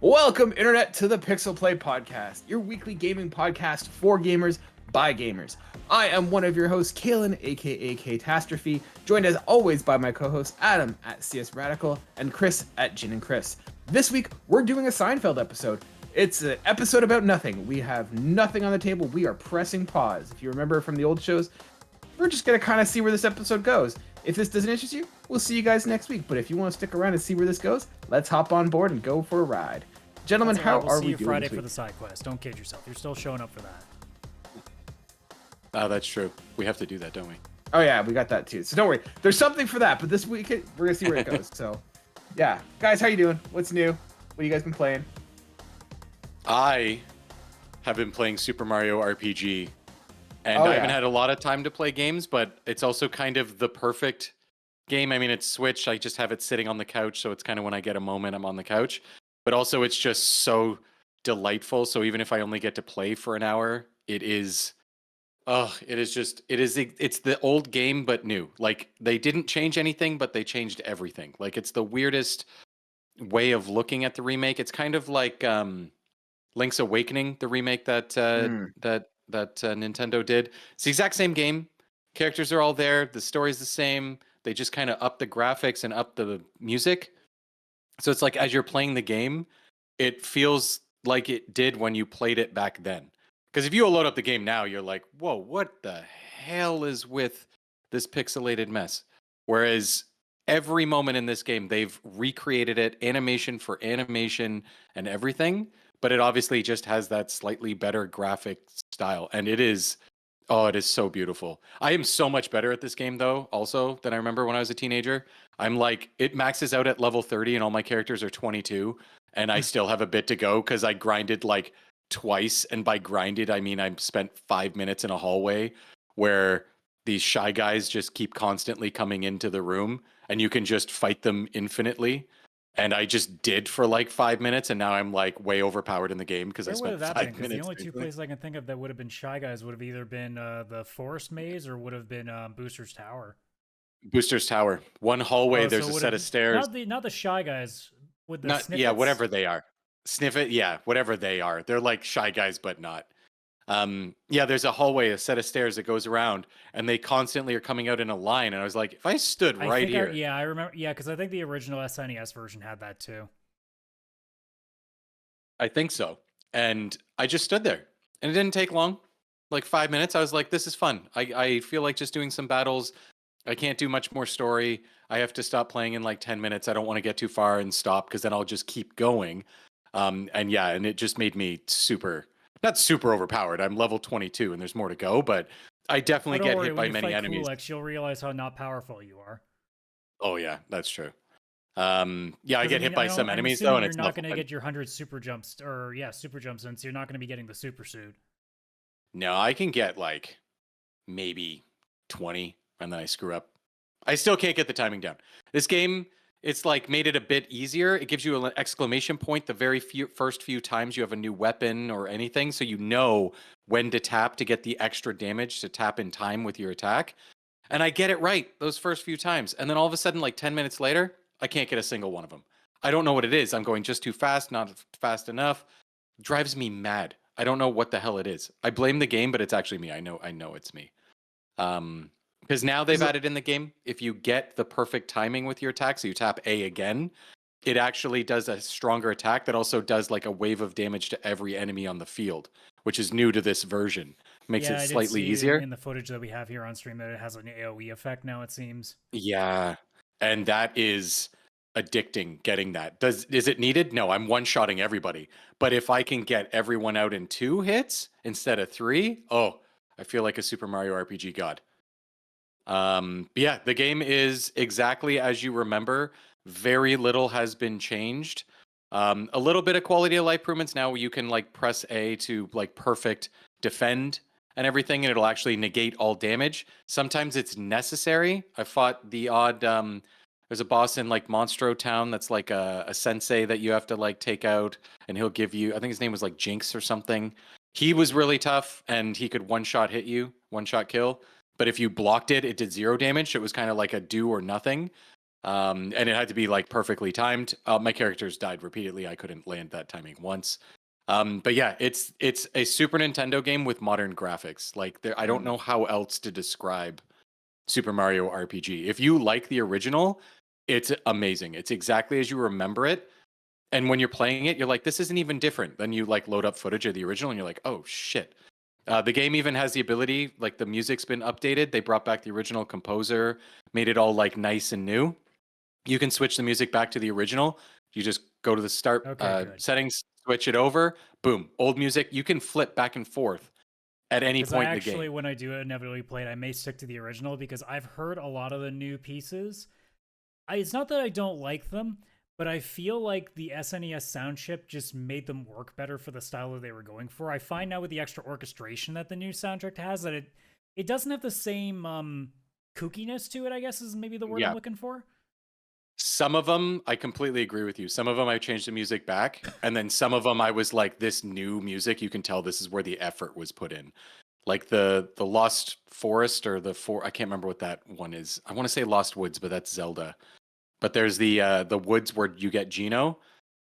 Welcome, Internet, to the PixelPlay Podcast, your weekly gaming podcast for gamers by gamers. I am one of your hosts, Kaylan, aka Catastrophe, joined as always by my co-hosts Adam at CS Radical and Chris at Gin and Chris. This week, we're doing a Seinfeld episode. It's an episode about nothing. We have nothing on the table. We are pressing pause. If you remember from the old shows, we're just going to kind of see where this episode goes. If this doesn't interest you, we'll see you guys next week. But if you want to stick around and see where this goes, let's hop on board and go for a ride. Gentlemen, how are we doing Friday this week? for the side quest. Don't kid yourself. You're still showing up for that. Oh, that's true. We have to do that, don't we? Oh yeah, we got that too. So don't worry. There's something for that, but this week we're gonna see where it goes. So, yeah, guys, how you doing? What's new? What you guys been playing? I have been playing Super Mario RPG, and I haven't had a lot of time to play games, but it's also kind of the perfect game. I mean, it's Switch. I just have it sitting on the couch, so it's kind of when I get a moment, I'm on the couch. But also, it's just so delightful. So even if I only get to play for an hour, it's the old game but new. Like, they didn't change anything, but they changed everything. Like, it's the weirdest way of looking at the remake. It's kind of like Link's Awakening, the remake that Nintendo did. It's the exact same game. Characters are all there. The story's the same. They just kind of up the graphics and up the music. So it's like as you're playing the game, it feels like it did when you played it back then. Because if you load up the game now, you're like, whoa, what the hell is with this pixelated mess? Whereas every moment in this game, they've recreated it, animation for animation and everything. But it obviously just has that slightly better graphic style. And it is so beautiful. I am so much better at this game, though, also, than I remember when I was a teenager. I'm like, it maxes out at level 30 and all my characters are 22. And I still have a bit to go because I grinded like twice. And by grinded, I mean I spent 5 minutes in a hallway where these shy guys just keep constantly coming into the room and you can just fight them infinitely. And I just did for like 5 minutes, and now I'm like way overpowered in the game because I spent 5 minutes. The only two places I can think of that would have been Shy Guys would have either been the Forest Maze or would have been Booster's Tower. Booster's Tower. One hallway, there's a set of stairs. Not the Shy Guys with the snippets. Yeah, whatever they are. Sniffet, yeah, whatever they are. They're like Shy Guys, but not. There's a hallway, a set of stairs that goes around, and they constantly are coming out in a line. And I was like, if I stood right here. I remember. Yeah, because I think the original SNES version had that too. I think so. And I just stood there, and it didn't take long, like 5 minutes. I was like, this is fun. I feel like just doing some battles. I can't do much more story. I have to stop playing in like 10 minutes. I don't want to get too far and stop because then I'll just keep going. And it just made me not super overpowered. I'm level 22 and there's more to go, but I definitely get hit by many enemies. You'll realize how not powerful you are. Oh yeah, that's true. I get hit by some enemies though, and it's not going to get your 100 super jumps super jumps in, so you're not going to be getting the super suit. No, I can get like maybe 20 and then I screw up. I still can't get the timing down. This game, it's like made it a bit easier. It gives you an exclamation point the very first few times you have a new weapon or anything, so you know when to tap to get the extra damage to tap in time with your attack. And I get it right those first few times. And then all of a sudden, like 10 minutes later, I can't get a single one of them. I don't know what it is. I'm going just too fast, not fast enough. Drives me mad. I don't know what the hell it is. I blame the game, but it's actually me. I know it's me. Because now they've added in the game, if you get the perfect timing with your attack, so you tap A again, it actually does a stronger attack that also does like a wave of damage to every enemy on the field, which is new to this version. Makes it slightly easier. In the footage that we have here on stream, that it has an AoE effect now, it seems. Yeah, and that is addicting, getting that. Is it needed? No, I'm one-shotting everybody. But if I can get everyone out in 2 hits instead of 3, I feel like a Super Mario RPG god. The game is exactly as you remember. Very little has been changed. A little bit of quality of life improvements. Now you can like press A to like perfect defend and everything, and it'll actually negate all damage. Sometimes it's necessary. I fought the odd there's a boss in like Monstro Town that's like a sensei that you have to like take out, and he'll give you, I think his name was like Jinx or something. He was really tough and he could one-shot hit you, one-shot kill. But if you blocked it, it did 0 damage. So it was kind of like a do or nothing. And it had to be like perfectly timed. My characters died repeatedly. I couldn't land that timing once. But yeah, it's a Super Nintendo game with modern graphics. Like I don't know how else to describe Super Mario RPG. If you like the original, it's amazing. It's exactly as you remember it. And when you're playing it, you're like, this isn't even different. Then you like load up footage of the original and you're like, oh shit. The game even has the ability, like the music's been updated. They brought back the original composer, made it all like nice and new. You can switch the music back to the original. You just go to the start settings, switch it over, boom, old music. You can flip back and forth at any point in the game. When I do inevitably play it, I may stick to the original because I've heard a lot of the new pieces. It's not that I don't like them, but I feel like the SNES sound chip just made them work better for the style that they were going for. I find now with the extra orchestration that the new soundtrack has that it doesn't have the same kookiness to it, I guess is maybe the word I'm looking for. Some of them, I completely agree with you. Some of them I changed the music back, and then some of them I was like, this new music, you can tell this is where the effort was put in. Like the Lost Forest or I can't remember what that one is. I want to say Lost Woods, but that's Zelda. But there's the woods where you get Geno.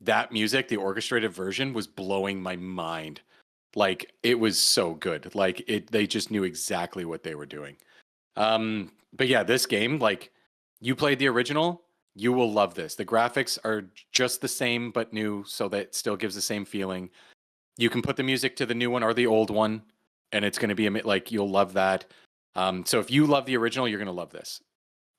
That music, the orchestrated version, was blowing my mind. Like it was so good. Like they just knew exactly what they were doing. But yeah, this game, like you played the original, you will love this. The graphics are just the same but new, so that it still gives the same feeling. You can put the music to the new one or the old one, and it's going to be like you'll love that. So if you love the original, you're going to love this.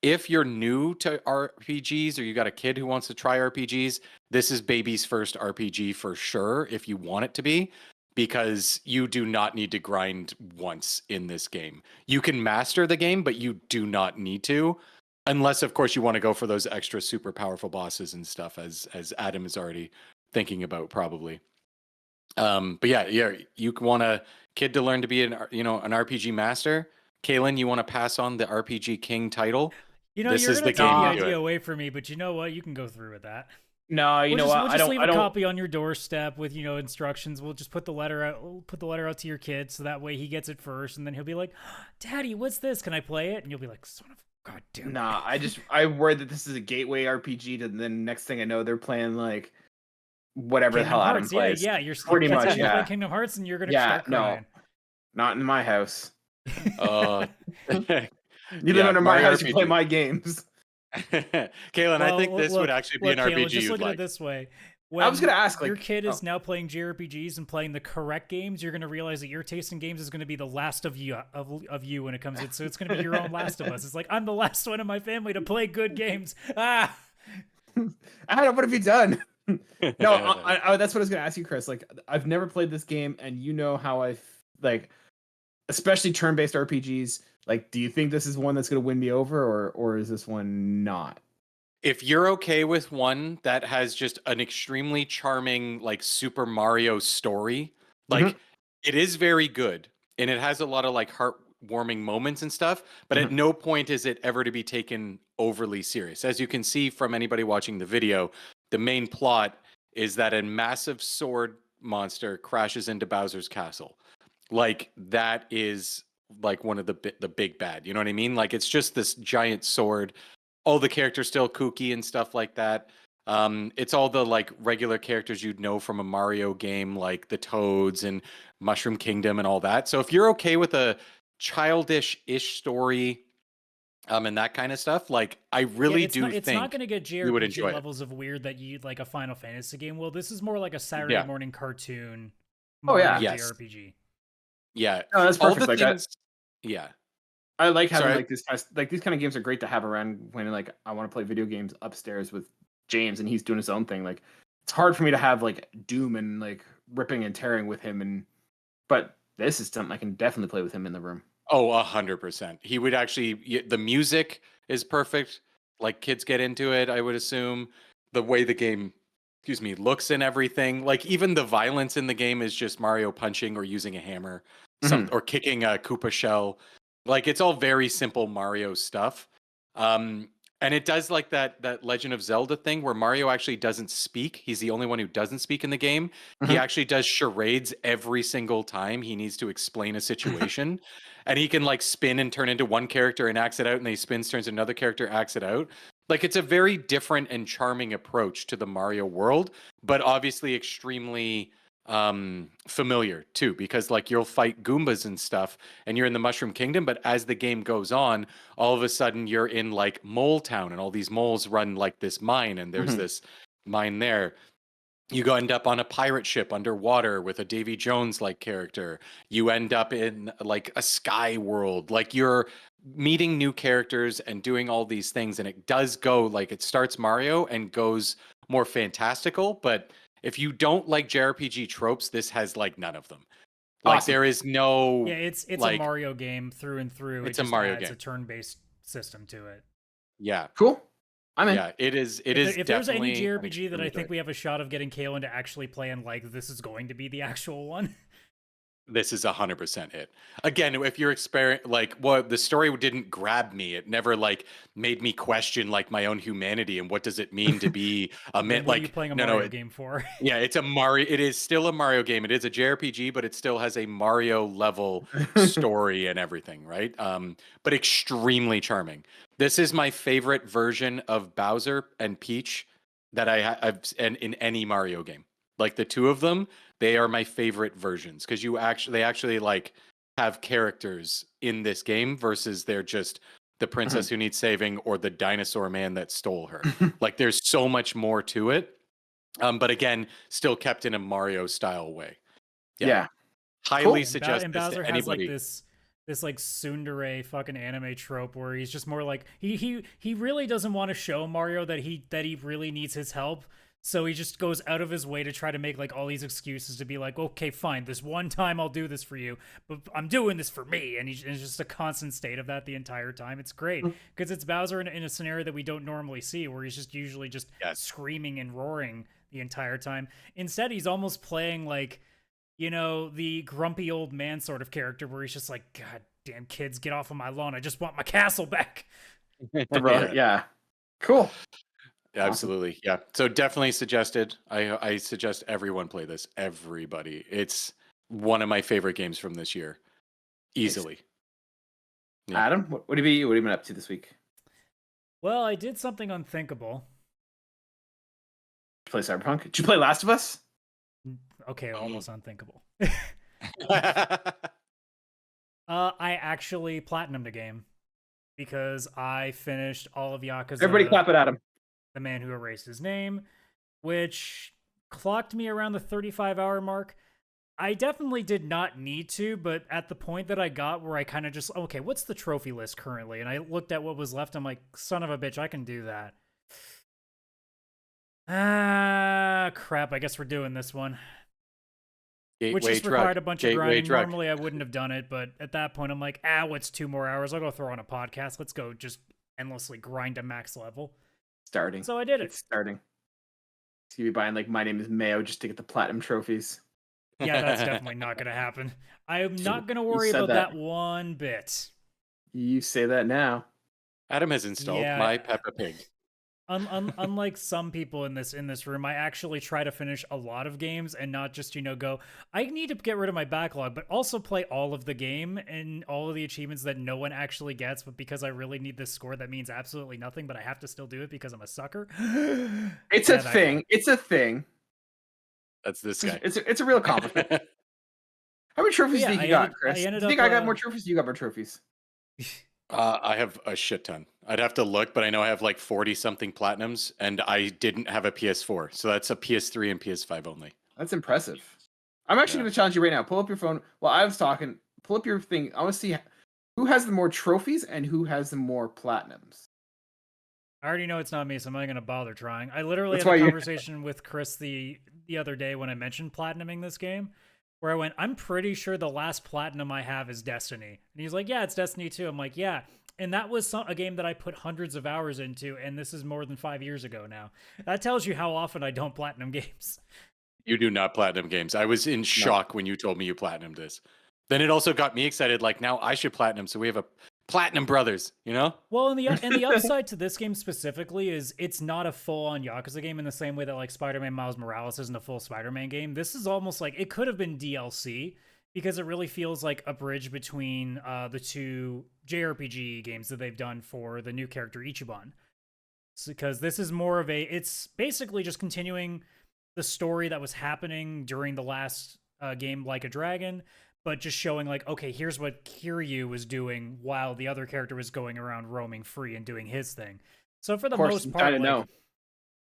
If you're new to RPGs or you got a kid who wants to try RPGs, this is baby's first RPG for sure, if you want it to be, because you do not need to grind once in this game. You can master the game, but you do not need to, unless, of course, you want to go for those extra super powerful bosses and stuff, as Adam is already thinking about probably. But yeah, you want a kid to learn to be an RPG master. Kaylan, you want to pass on the RPG King title? You're going to take the idea away from me, but you know what? You can go through with that. No, you know what? We'll just leave a copy on your doorstep with instructions. We'll just put the letter out. We'll put the letter out to your kid, so that way he gets it first, and then he'll be like, "Daddy, what's this? Can I play it?" And you'll be like, "Son of God damn." Nah, I worry that this is a gateway RPG. To then next thing I know, they're playing like whatever Kingdom the hell Hearts. Adam plays. Yeah, you're pretty much play Kingdom Hearts, and you're gonna start crying. No, not in my house. You live under my house, you play my games. Kaylan, I think this would actually be an Kaylan, RPG just you'd look like. at it this way. I was going to ask, your kid is now playing JRPGs and playing the correct games, you're going to realize that your taste in games is going to be the last of you when it comes to it. So it's going to be your own Last of Us. It's like, I'm the last one in my family to play good games. Adam, what have you done? No, I that's what I was going to ask you, Chris. Like, I've never played this game, and you know how I like, especially turn-based RPGs. Like, do you think this is one that's going to win me over, or is this one not? If you're okay with one that has just an extremely charming, like Super Mario story, like it is very good, and it has a lot of like heartwarming moments and stuff, but at no point is it ever to be taken overly serious. As you can see from anybody watching the video, the main plot is that a massive sword monster crashes into Bowser's castle. Like that is like one of the big bad, you know what I mean? Like it's just this giant sword. All the characters still kooky and stuff like that. It's all the like regular characters you'd know from a Mario game, like the Toads and Mushroom Kingdom and all that. So if you're okay with a childish-ish story, and that kind of stuff, like I really it's not going to get JRPG levels of weird that you'd like a Final Fantasy game. Well, this is more like a Saturday morning cartoon. JRPG. Yeah, no, that's perfect. Yeah. I like having these kind of games are great to have around when like I want to play video games upstairs with James and he's doing his own thing. Like it's hard for me to have like Doom and like ripping and tearing with him, but this is something I can definitely play with him in the room. Oh, 100%. He would actually. The music is perfect. Like kids get into it. I would assume the way the game, looks and everything. Like even the violence in the game is just Mario punching or using a hammer, or kicking a Koopa shell. Like it's all very simple Mario stuff. And it does like that Legend of Zelda thing where Mario actually doesn't speak. He's the only one who doesn't speak in the game. He actually does charades every single time he needs to explain a situation. And he can like spin and turn into one character and acts it out, and then he spins, turns into another character, acts it out. Like it's a very different and charming approach to the Mario world, but obviously extremely familiar too, because like you'll fight Goombas and stuff and you're in the Mushroom Kingdom, but as the game goes on, all of a sudden you're in like Mole Town and all these moles run like this mine and there's this mine there. You go end up on a pirate ship underwater with a Davy Jones like character. You end up in like a sky world. Like you're meeting new characters and doing all these things. And it does go like it starts Mario and goes more fantastical. But if you don't like JRPG tropes, this has like none of them. Like Awesome. there is no Yeah, it's like, a Mario game through and through. It's It a just Mario adds game. a turn-based system to it. Yeah. Cool. I'm in. Yeah, it is. If there's any definitely an JRPG that I extremely think we have a shot of getting Kaylan to actually play and like, this is going to be the actual one. This is 100% it. Again, if you're like, well, the story didn't grab me. It never like made me question like my own humanity and what does it mean to be a man. What are Like, you playing a no, Mario no, game for? yeah, it's a Mario. It is still a Mario game. It is a JRPG, but it still has a Mario level story and everything, right? But extremely charming. This is my favorite version of Bowser and Peach that I've and in any Mario game. Like the two of them, they are my favorite versions because they actually like have characters in this game versus they're just the princess who needs saving or the dinosaur man that stole her. Like there's so much more to it. But again, still kept in a Mario style way. Yeah. Highly Cool. suggest And this Bowser to has like anybody. this like tsundere fucking anime trope where he's just more like he really doesn't want to show Mario that he really needs his help. So he just goes out of his way to try to make like all these excuses to be like, okay, fine, this one time I'll do this for you, but I'm doing this for me. And it's just a constant state of that the entire time. It's great because it's Bowser in a scenario that we don't normally see, where he's just usually just screaming and roaring the entire time. Instead, he's almost playing like, you know, the grumpy old man sort of character where he's just like, God damn kids, get off of my lawn. I just want my castle back. Yeah. Cool. Absolutely. Yeah. So definitely suggested. I suggest everyone play this. Everybody. It's one of my favorite games from this year. Easily. Yeah. Adam, what have you been up to this week? Well, I did something unthinkable. Did you play Cyberpunk? Did you play Last of Us? Okay, almost unthinkable. I actually platinumed a game because I finished all of Yakuza. Everybody clap at Adam. The Man Who Erased His Name, which clocked me around the 35-hour mark. I definitely did not need to, but at the point that I got where I kind of just, okay, what's the trophy list currently? And I looked at what was left. I'm like, son of a bitch, I can do that. Ah, crap. I guess we're doing this one. Which just required a bunch of grinding. Normally, I wouldn't have done it, but at that point, I'm like, what's 2 more hours? I'll go throw on a podcast. Let's go just endlessly grind to max level. Starting. So I did it. It's starting. He's gonna be buying like My Name is Mayo just to get the platinum trophies. Yeah, that's definitely not going to happen. I'm not going to worry about that one bit. You say that now. Adam has installed My Peppa Pig. Unlike some people in this room, I actually try to finish a lot of games and not just, go, I need to get rid of my backlog, but also play all of the game and all of the achievements that no one actually gets, but because I really need this score that means absolutely nothing, but I have to still do it because I'm a sucker. It's a thing. It's a thing. That's this guy. It's a real accomplishment. How many trophies do you think you got, Chris? Do you think I got more trophies? You got more trophies? I have a shit ton. I'd have to look, but I know I have like 40 something platinums, and I didn't have a PS4, so that's a PS3 and PS5 only. That's impressive. I'm actually going to challenge you right now. Pull up your phone while I was talking. Pull up your thing. I want to see who has the more trophies and who has the more platinums. I already know it's not me, so I'm not going to bother trying. I literally had a conversation with Chris the other day when I mentioned platinuming this game, where I went, I'm pretty sure the last platinum I have is Destiny. And he's like, yeah, it's Destiny 2. I'm like, yeah. And that was a game that I put hundreds of hours into, and this is more than 5 years ago now. That tells you how often I don't platinum games. You do not platinum games. I was in shock when you told me you platinumed this. Then it also got me excited, like, now I should platinum, so we have a Platinum Brothers, you know? Well, and the upside to this game specifically is it's not a full-on Yakuza game in the same way that, like, Spider-Man Miles Morales isn't a full Spider-Man game. This is almost like, it could have been DLC, because it really feels like a bridge between the two JRPG games that they've done for the new character Ichiban. because this is more of it's basically just continuing the story that was happening during the last game, Like a Dragon, but just showing like, okay, here's what Kiryu was doing while the other character was going around roaming free and doing his thing. So for the most part, like,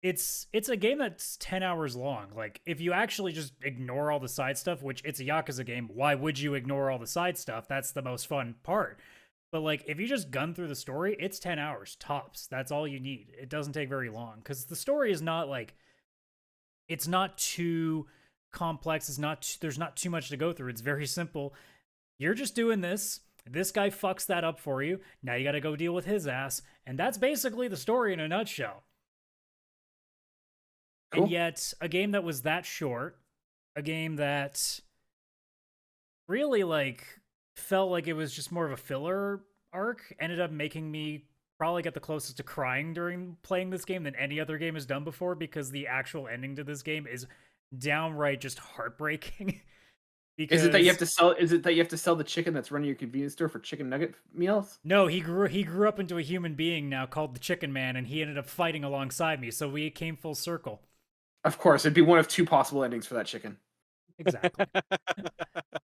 it's a game that's 10 hours long. Like, if you actually just ignore all the side stuff, which it's a Yakuza game, why would you ignore all the side stuff? That's the most fun part. But like, if you just gun through the story, it's 10 hours tops. That's all you need. It doesn't take very long because the story is not like, it's not too complex. There's not too much to go through. It's very simple. You're just doing this. This guy fucks that up for you. Now you got to go deal with his ass. And that's basically the story in a nutshell. Cool. And yet, a game that was that short, a game that really like felt like it was just more of a filler arc, ended up making me probably get the closest to crying during playing this game than any other game has done before, because the actual ending to this game is downright just heartbreaking. Because... Is it that you have to sell the chicken that's running your convenience store for chicken nugget meals? No, he grew up into a human being now called the Chicken Man, and he ended up fighting alongside me, so we came full circle. Of course, it'd be one of two possible endings for that chicken. Exactly. But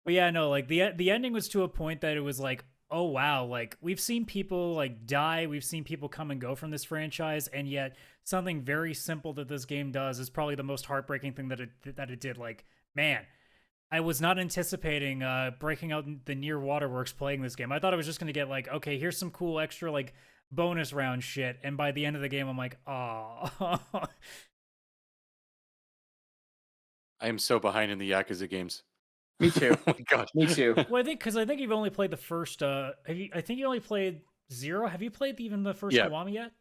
yeah, no, like the ending was to a point that it was like, oh wow, like we've seen people like die, we've seen people come and go from this franchise, and yet something very simple that this game does is probably the most heartbreaking thing that it did. Like, man, I was not anticipating breaking out the Near Waterworks playing this game. I thought I was just gonna get like, okay, here's some cool extra like bonus round shit, and by the end of the game, I'm like, oh. I am so behind in the Yakuza games. Me too. Oh my god. Me too. Well, I think you've only played the first. I think you only played Zero. Have you played even the first Kiwami yet?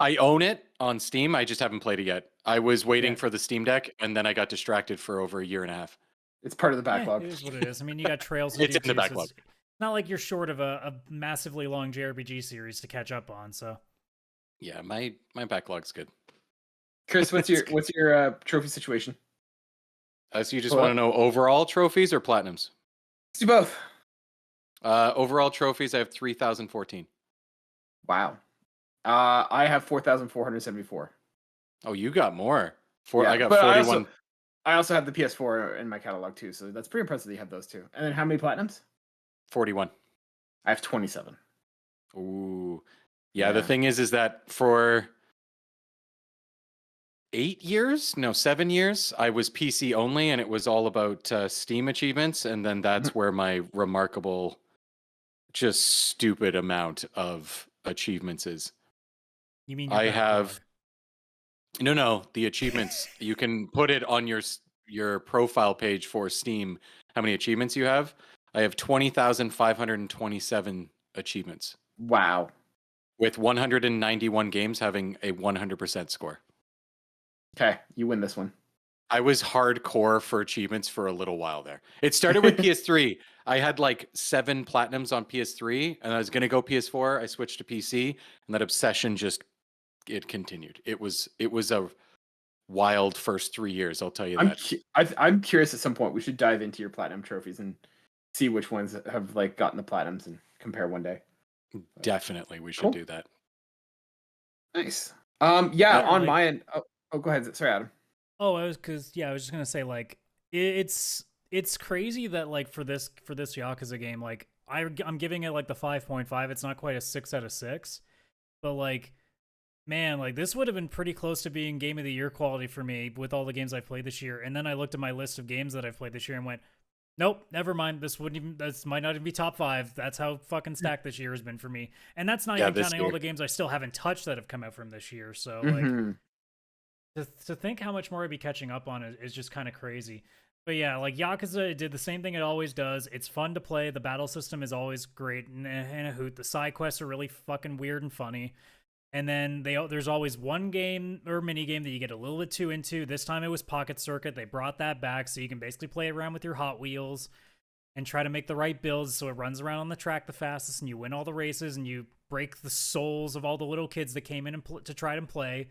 I own it on Steam. I just haven't played it yet. I was waiting for the Steam Deck, and then I got distracted for over a year and a half. It's part of the backlog. It is what it is. I mean, you got Trails. It's in the backlog. So it's not like you're short of a massively long JRPG series to catch up on. So. Yeah, my backlog's good. Chris, what's your trophy situation? So you just want to know overall trophies or platinums? Let's do both. Overall trophies, I have 3,014. Wow. I have 4,474. Oh, you got more. I got 41. I also have the PS4 in my catalog too, so that's pretty impressive that you have those two. And then how many platinums? 41. I have 27. Ooh. Yeah, the thing is that for 7 years, I was PC only, and it was all about Steam achievements, and then that's where my remarkable, just stupid amount of achievements is. You mean I have... No, the achievements. You can put it on your profile page for Steam, how many achievements you have. I have 20,527 achievements. Wow. With 191 games having a 100% score. Okay, you win this one. I was hardcore for achievements for a little while there. It started with PS3. I had like 7 platinums on PS3, and I was going to go PS4. I switched to PC, and that obsession it continued. It was a wild first 3 years, I'll tell you that. I'm curious at some point. We should dive into your platinum trophies and see which ones have like gotten the platinums and compare one day. Definitely, we should do that. Nice. On my end. Oh, go ahead. Sorry, Adam. Oh, I was just gonna say like it's crazy that like for this Yakuza game, like I'm giving it like the 5.5. It's not quite a 6 out of 6, but like, man, like this would have been pretty close to being Game of the Year quality for me with all the games I've played this year. And then I looked at my list of games that I've played this year and went, nope, never mind. This might not even be top 5. That's how fucking stacked this year has been for me. And that's not even counting all the games I still haven't touched that have come out from this year. So like. To think how much more I'd be catching up on is just kind of crazy. But yeah, like Yakuza, it did the same thing it always does. It's fun to play. The battle system is always great and a hoot. The side quests are really fucking weird and funny. And then there's always one game or mini game that you get a little bit too into. This time it was Pocket Circuit. They brought that back so you can basically play around with your Hot Wheels and try to make the right builds so it runs around on the track the fastest and you win all the races and you break the souls of all the little kids that came in to try to play.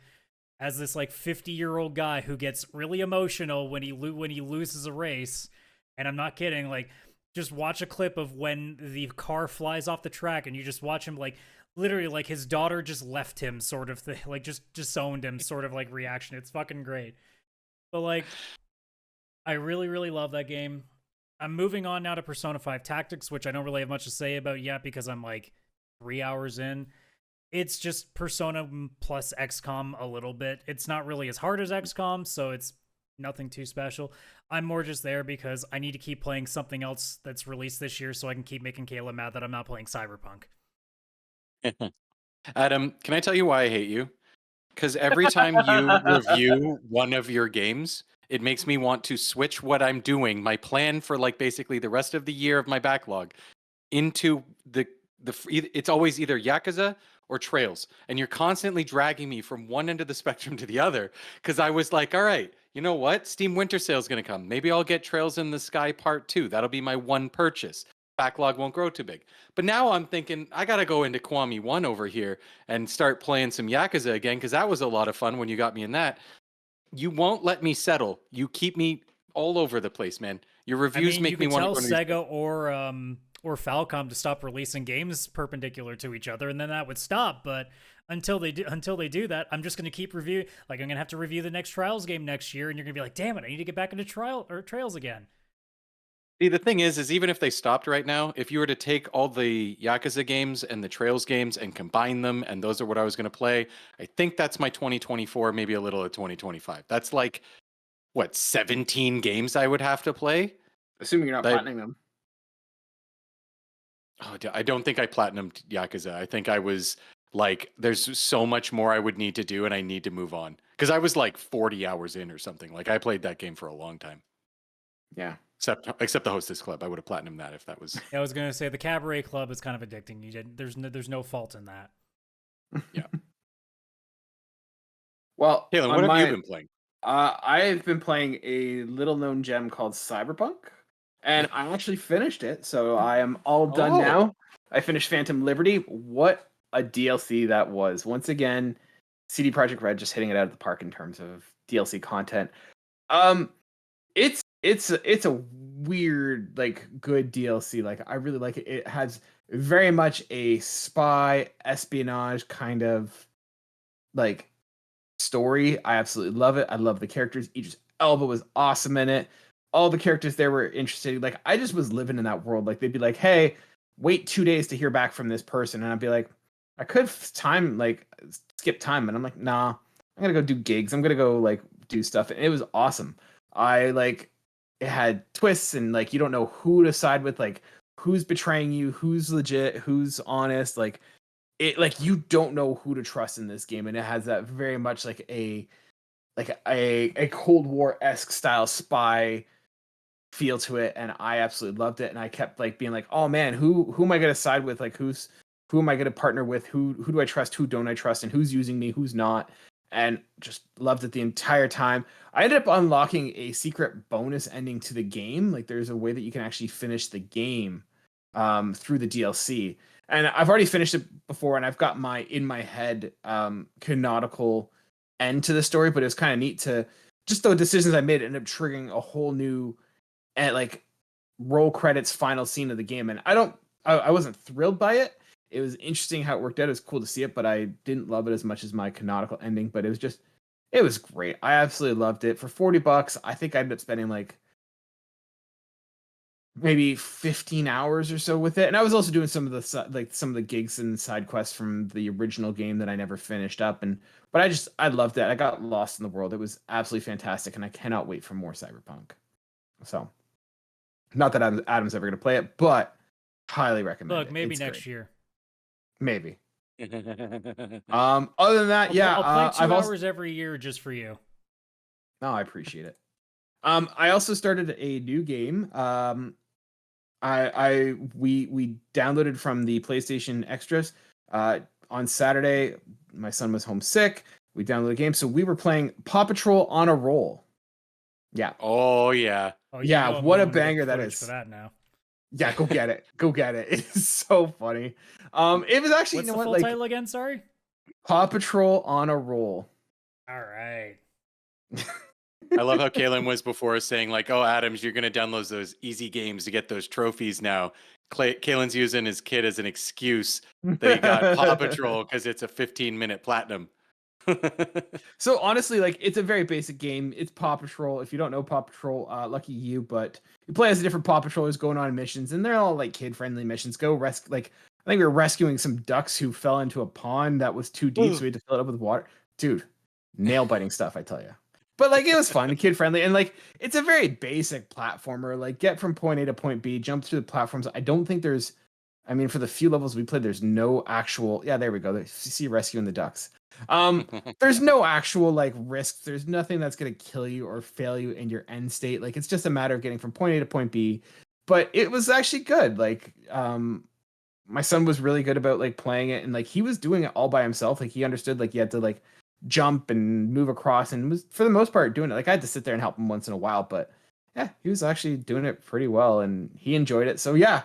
As this like 50-year-old guy who gets really emotional when he loses a race, and I'm not kidding. Like just watch a clip of when the car flies off the track, and you just watch him like literally like his daughter just left him sort of thing, like just disowned him sort of like reaction. It's fucking great. But like, I really, really love that game. I'm moving on now to Persona 5 Tactics, which I don't really have much to say about yet because I'm like 3 hours in. It's just Persona plus XCOM a little bit. It's not really as hard as XCOM, so it's nothing too special. I'm more just there because I need to keep playing something else that's released this year so I can keep making Kayla mad that I'm not playing Cyberpunk. Adam, can I tell you why I hate you? Because every time you review one of your games, it makes me want to switch what I'm doing, my plan for like basically the rest of the year of my backlog, into it's always either Yakuza or Trails, and you're constantly dragging me from one end of the spectrum to the other. Because I was like, all right, you know what? Steam Winter Sale is going to come. Maybe I'll get Trails in the Sky Part 2. That'll be my one purchase. Backlog won't grow too big. But now I'm thinking I gotta go into Kiwami 1 over here and start playing some Yakuza again, because that was a lot of fun when you got me in that. You won't let me settle. You keep me all over the place, man. Your reviews make me want to tell Sega or Falcom to stop releasing games perpendicular to each other, and then that would stop. But until they do that, I'm just going to keep review. Like, I'm going to have to review the next Trials game next year, and you're going to be like, damn it, I need to get back into Trails again. See, the thing is even if they stopped right now, if you were to take all the Yakuza games and the Trails games and combine them, and those are what I was going to play, I think that's my 2024, maybe a little of 2025. That's like, what, 17 games I would have to play? Assuming you're not platinum them. Oh, I don't think I platinumed Yakuza. I think I was like, there's so much more I would need to do, and I need to move on. Because I was like 40 hours in or something. Like, I played that game for a long time. Yeah. Except the Hostess Club. I would have platinumed that if that was... I was going to say, the Cabaret Club is kind of addicting. There's no fault in that. Yeah. Well, Kaylan, what have you been playing? I've been playing a little-known gem called Cyberpunk, and I actually finished it, so I am all done now. I finished Phantom Liberty. What a DLC that was! Once again, CD Projekt Red just hitting it out of the park in terms of DLC content. It's a weird, like, good DLC. Like, I really like it. It has very much a spy espionage kind of like story. I absolutely love it. I love the characters. Idris Elba was awesome in it. All the characters there were interesting. Like, I just was living in that world. Like, they'd be like, hey, wait 2 days to hear back from this person. And I'd be like, I could skip time. And I'm like, nah, I'm going to go do gigs. I'm going to go like do stuff. And it was awesome. It had twists, and like, you don't know who to side with, like who's betraying you, who's legit, who's honest. Like, you don't know who to trust in this game. And it has that very much like a Cold War-esque style spy feel to it, and I absolutely loved it. And I kept like being like, oh man, who am I gonna side with? Like, who am I gonna partner with? Who do I trust? Who don't I trust? And who's using me? Who's not? And just loved it the entire time. I ended up unlocking a secret bonus ending to the game. Like, there's a way that you can actually finish the game through the DLC. And I've already finished it before, and I've got in my head canonical end to the story, but it was kind of neat to just the decisions I made ended up triggering a whole new like roll credits final scene of the game. And I wasn't thrilled by it. It was interesting how it worked out. It was cool to see it, but I didn't love it as much as my canonical ending. But it was great. I absolutely loved it. For $40, I think I ended up spending like maybe 15 hours or so with it. And I was also doing some of the gigs and side quests from the original game that I never finished up. But I loved it. I got lost in the world. It was absolutely fantastic, and I cannot wait for more Cyberpunk. So, not that Adam's ever going to play it, but highly recommend it. Look, maybe next year. Maybe. Other than that, I'll play 2 hours every year just for you. Oh, I appreciate it. I also started a new game. We downloaded from the PlayStation Extras. On Saturday, my son was homesick. We downloaded a game, so we were playing Paw Patrol on a Roll. Yeah. Oh yeah. Oh, yeah. What a banger that is. For that now. Yeah, go get it. Go get it. It's so funny. It was actually, What's the full title again? Sorry. Paw Patrol on a Roll. All right. I love how Kaylan was before saying like, "Oh, Adams, you're gonna download those easy games to get those trophies now." Kaylan's using his kid as an excuse that he got Paw Patrol because it's a 15-minute platinum. So honestly, like it's a very basic game. It's Paw Patrol. If you don't know Paw Patrol, lucky you. But you play as different Paw Patrollers going on missions, and they're all like kid-friendly missions. Go rescue. Like I think we were rescuing some ducks who fell into a pond that was too deep, so we had to fill it up with water. Dude, nail biting stuff, I tell you. But like it was fun, kid-friendly, and like it's a very basic platformer. Like get from point A to point B, jump through the platforms. I don't think there's. I mean, for the few levels we played, there's no actual. Yeah, there we go. You see rescuing the ducks. There's no actual like risks. There's nothing that's gonna kill you or fail you in your end state. Like it's just a matter of getting from point A to point B. But it was actually good. Like my son was really good about like playing it, and like he was doing it all by himself. Like he understood like he had to like jump and move across, and was for the most part doing it. Like I had to sit there and help him once in a while, but yeah, he was actually doing it pretty well, and he enjoyed it. So yeah,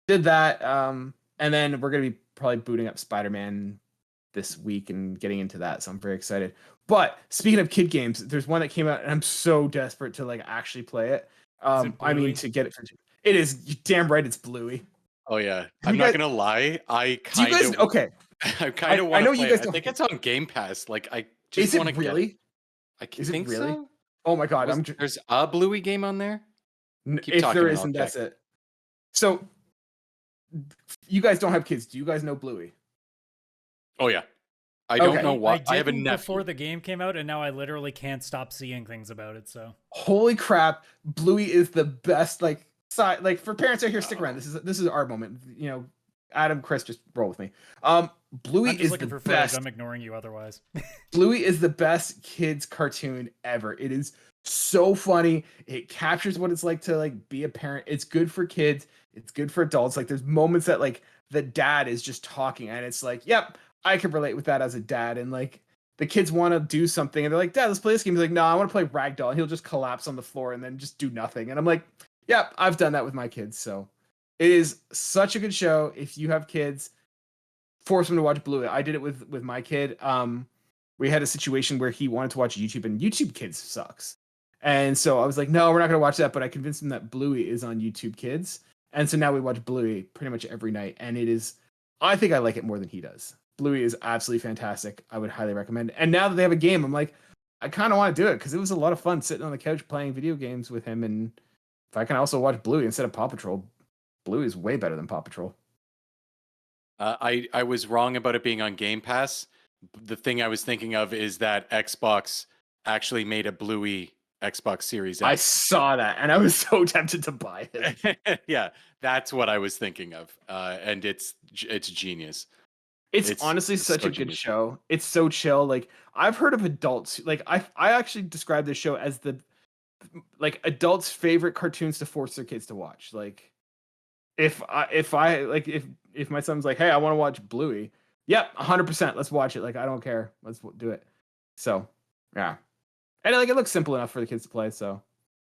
did that. And then we're gonna be probably booting up Spider-Man this week and getting into that, so I'm very excited. But speaking of kid games, there's one that came out and I'm so desperate to like actually play it. I mean to get it for it is damn right it's Bluey. Oh yeah, I'm not gonna lie. I kind of okay. I kind of want to play. I think it's on Game Pass. Like I just want to really? Get it. I think really? So. Oh my god, there's a Bluey game on there. Keep if there isn't, that's it. So you guys don't have kids. Do you guys know Bluey? Oh yeah. I don't know why. I have a nephew. Before the game came out, and now I literally can't stop seeing things about it. So holy crap, Bluey is the best. Like for parents out here, stick around. This is our moment. You know, Adam, Chris, just roll with me. Bluey is the best. I'm ignoring you otherwise. Bluey is the best kids cartoon ever. It is so funny. It captures what it's like to like be a parent. It's good for kids. It's good for adults. Like there's moments that like the dad is just talking, and it's like, yep, I can relate with that as a dad. And like the kids want to do something, and they're like, Dad, let's play this game. He's like, no, I want to play Ragdoll. And he'll just collapse on the floor and then just do nothing. And I'm like, yep, I've done that with my kids. So it is such a good show. If you have kids, force them to watch Bluey. I did it with my kid. We had a situation where he wanted to watch YouTube, and YouTube Kids sucks. And so I was like, no, we're not going to watch that. But I convinced him that Bluey is on YouTube Kids. And so now we watch Bluey pretty much every night. And it is, I think I like it more than he does. Bluey is absolutely fantastic. I would highly recommend it. And now that they have a game, I'm like, I kind of want to do it because it was a lot of fun sitting on the couch playing video games with him. And if I can also watch Bluey instead of Paw Patrol, Bluey is way better than Paw Patrol. I was wrong about it being on Game Pass. The thing I was thinking of is that Xbox actually made a Bluey Xbox Series X. I saw that, and I was so tempted to buy it. Yeah, that's what I was thinking of, and it's genius. It's honestly such a good show. It's so chill. Like I've heard of adults. Like I actually describe this show as the like adults' favorite cartoons to force their kids to watch. Like if my son's like, hey, I want to watch Bluey. Yep, 100%. Let's watch it. Like I don't care. Let's do it. So yeah. And like it looks simple enough for the kids to play, so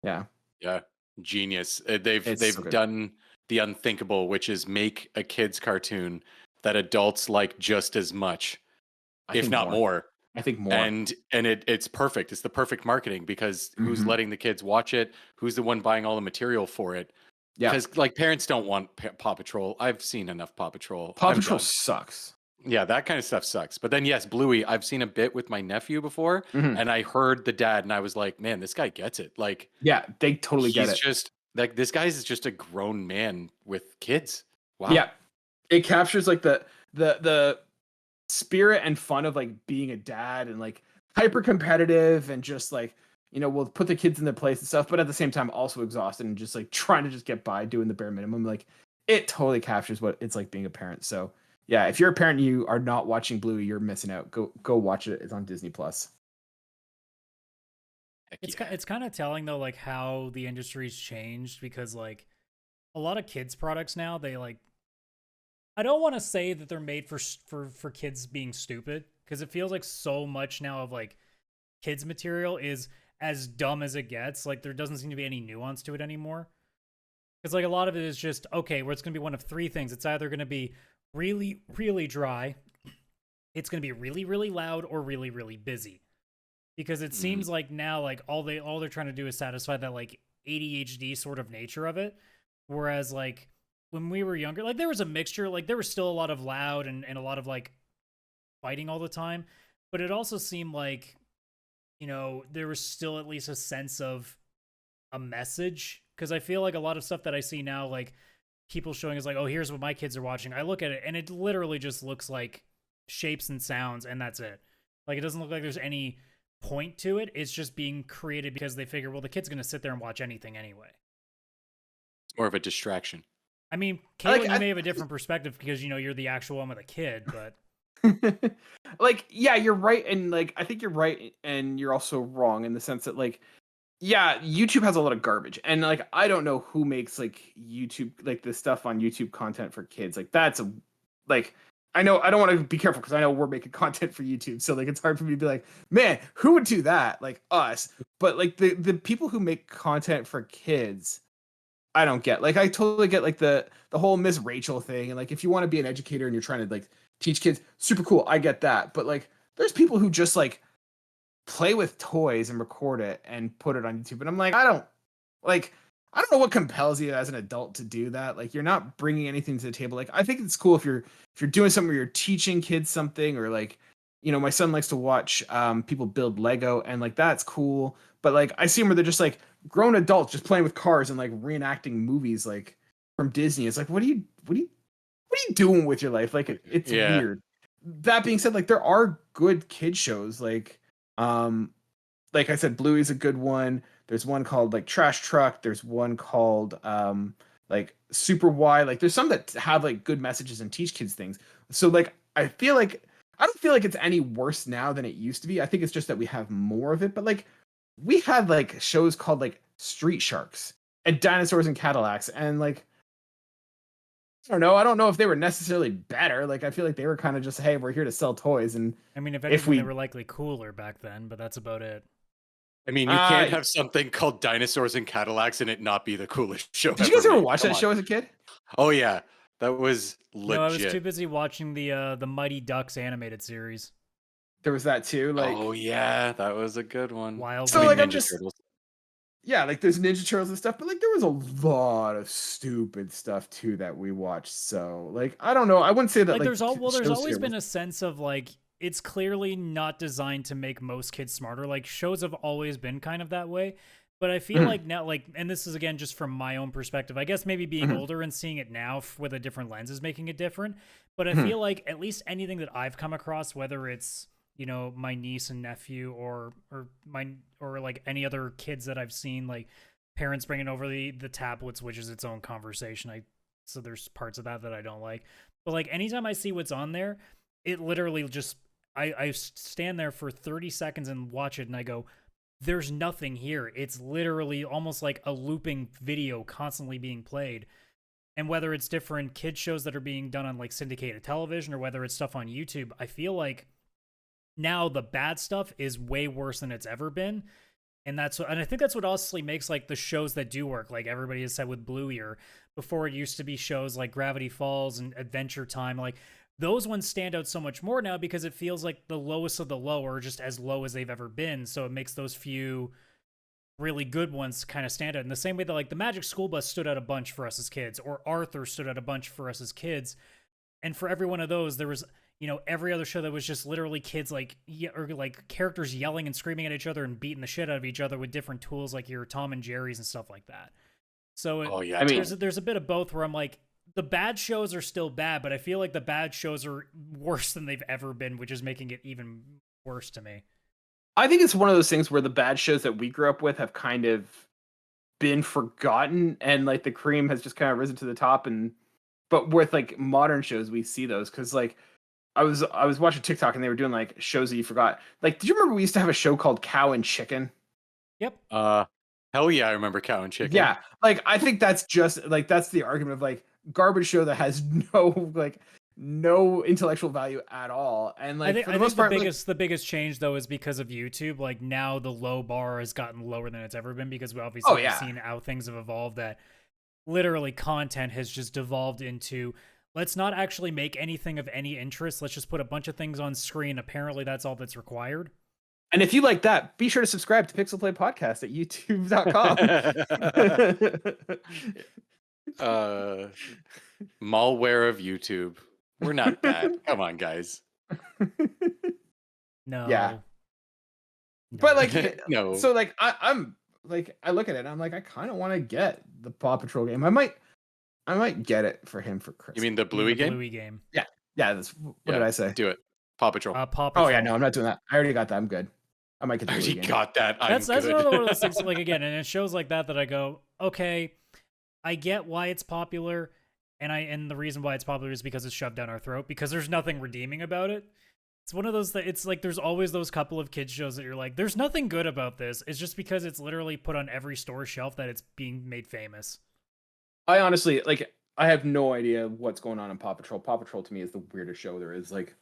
yeah. Yeah, genius. They've done the unthinkable, which is make a kids cartoon that adults like just as much, if not more. I think more. And it's perfect. It's the perfect marketing because who's letting the kids watch it? Who's the one buying all the material for it? Yeah. Because like parents don't want Paw Patrol. I've seen enough Paw Patrol. Paw Patrol sucks. Yeah, that kind of stuff sucks. But then, yes, Bluey, I've seen a bit with my nephew before, and I heard the dad, and I was like, man, this guy gets it. Like, yeah, they totally get it. He's just like, this guy is just a grown man with kids. Wow. Yeah, it captures like the spirit and fun of like being a dad and like hyper competitive and just like, you know, we'll put the kids in their place and stuff, but at the same time also exhausted and just like trying to just get by doing the bare minimum. Like, it totally captures what it's like being a parent. So. Yeah, if you're a parent and you are not watching Bluey, you're missing out. Go watch it. It's on Disney Plus. It's kind of telling though, like how the industry's changed because like a lot of kids products now, they like. I don't want to say that they're made for kids being stupid because it feels like so much now of like kids material is as dumb as it gets. Like there doesn't seem to be any nuance to it anymore. Because like a lot of it is just okay. Where it's going to be one of three things. It's either going to be really, really dry, it's going to be really, really loud, or really, really busy. because it seems like now like all they're trying to do is satisfy that like ADHD sort of nature of it, whereas like when we were younger, like there was a mixture, like there was still a lot of loud and a lot of like fighting all the time, but it also seemed like, you know, there was still at least a sense of a message, because I feel like a lot of stuff that I see now, like people showing us like, oh, here's what my kids are watching, I look at it and it literally just looks like shapes and sounds and that's it. Like it doesn't look like there's any point to it. It's just being created because they figure, well, the kid's gonna sit there and watch anything anyway. It's more of a distraction. I mean, Kaylan, you may have a different perspective because, you know, you're the actual one with a kid, but like, yeah, you're right, and like I think you're right, and you're also wrong in the sense that like, yeah, YouTube has a lot of garbage, and like I don't know who makes like YouTube, like the stuff on YouTube content for kids. Like that's a like I know I don't want to be careful because I know we're making content for YouTube, so like it's hard for me to be like, man, who would do that? Like us, but like the people who make content for kids, I don't get. Like I totally get like the whole Miss Rachel thing, and like if you want to be an educator and you're trying to like teach kids, super cool, I get that. But like there's people who just like play with toys and record it and put it on YouTube, and I'm like, I don't know what compels you as an adult to do that. Like you're not bringing anything to the table. Like I think it's cool if you're doing something where you're teaching kids something, or like, you know, my son likes to watch people build Lego, and like that's cool. But like I see them where they're just like grown adults just playing with cars and like reenacting movies like from Disney. It's like, what are you doing with your life? Like it's weird. That being said, like there are good kid shows. Like I said, Bluey's a good one. There's one called like Trash Truck. There's one called like Super Y. Like there's some that have like good messages and teach kids things. So like I don't feel like it's any worse now than it used to be. I think it's just that we have more of it. But like we had like shows called like Street Sharks and Dinosaurs and Cadillacs, and like I don't know if they were necessarily better. Like I feel like they were kind of just, hey, we're here to sell toys, and I mean, if anything, they were likely cooler back then, but that's about it. I mean, you can't have something called Dinosaurs and Cadillacs and it not be the coolest show. Did you guys ever watch that show as a kid? Oh yeah, that was legit. No, I was too busy watching the Mighty Ducks animated series. There was that too. Like, oh yeah, that was a good one. Wild. So like, Ninja Turtles. Yeah, like there's Ninja Turtles and stuff, but like there was a lot of stupid stuff too that we watched. So like I don't know, I wouldn't say that like there's always been a sense of like it's clearly not designed to make most kids smarter. Like shows have always been kind of that way, but I feel like now, like, and this is again just from my own perspective, I guess maybe being older and seeing it now with a different lens is making it different. But I feel like at least anything that I've come across, whether it's, you know, my niece and nephew or like any other kids that I've seen, like parents bringing over the tablets, which is its own conversation. So there's parts of that I don't like, but like anytime I see what's on there, it literally just, I stand there for 30 seconds and watch it and I go, there's nothing here. It's literally almost like a looping video constantly being played. And whether it's different kid shows that are being done on like syndicated television or whether it's stuff on YouTube, I feel like now the bad stuff is way worse than it's ever been. And I think that's what honestly makes like the shows that do work, like everybody has said with Bluey, or before it used to be shows like Gravity Falls and Adventure Time, like those ones stand out so much more now because it feels like the lowest of the low are just as low as they've ever been. So it makes those few really good ones kind of stand out in the same way that like the Magic School Bus stood out a bunch for us as kids, or Arthur stood out a bunch for us as kids. And for every one of those, there was, you know, every other show that was just literally kids like, or like characters yelling and screaming at each other and beating the shit out of each other with different tools like your Tom and Jerry's and stuff like that. So there's a bit of both where I'm like, the bad shows are still bad, but I feel like the bad shows are worse than they've ever been, which is making it even worse to me. I think it's one of those things where the bad shows that we grew up with have kind of been forgotten, and like the cream has just kind of risen to the top. But with like modern shows, we see those because like I was watching TikTok and they were doing like shows that you forgot. Like, did you remember we used to have a show called Cow and Chicken? Yep. Hell yeah, I remember Cow and Chicken. Yeah, like I think that's just like that's the argument of like garbage show that has no intellectual value at all. And like I think the biggest change though is because of YouTube. Like now the low bar has gotten lower than it's ever been because we obviously have seen how things have evolved, that literally content has just devolved into, let's not actually make anything of any interest. Let's just put a bunch of things on screen. Apparently that's all that's required. And if you like that, be sure to subscribe to PixelPlay Podcast at youtube.com. Malware of YouTube. We're not that. Come on, guys. No. Yeah. No. But like, No. So like, I'm like, I look at it and I'm like, I kind of want to get the Paw Patrol game. I might get it for him for Christmas. You mean the Bluey game? Bluey game. Yeah. That's what did I say? Do it. Paw Patrol. Paw Patrol. Oh yeah, no, I'm not doing that. I already got that. I'm good. I might get the I Bluey already game. got that. That's good. another one of those things. Like again, and it shows like that I go, okay, I get why it's popular, and the reason why it's popular is because it's shoved down our throat because there's nothing redeeming about it. It's one of those that it's like there's always those couple of kids shows that you're like, there's nothing good about this. It's just because it's literally put on every store shelf that it's being made famous. I honestly like. I have no idea what's going on in Paw Patrol. Paw Patrol to me is the weirdest show there is. Like,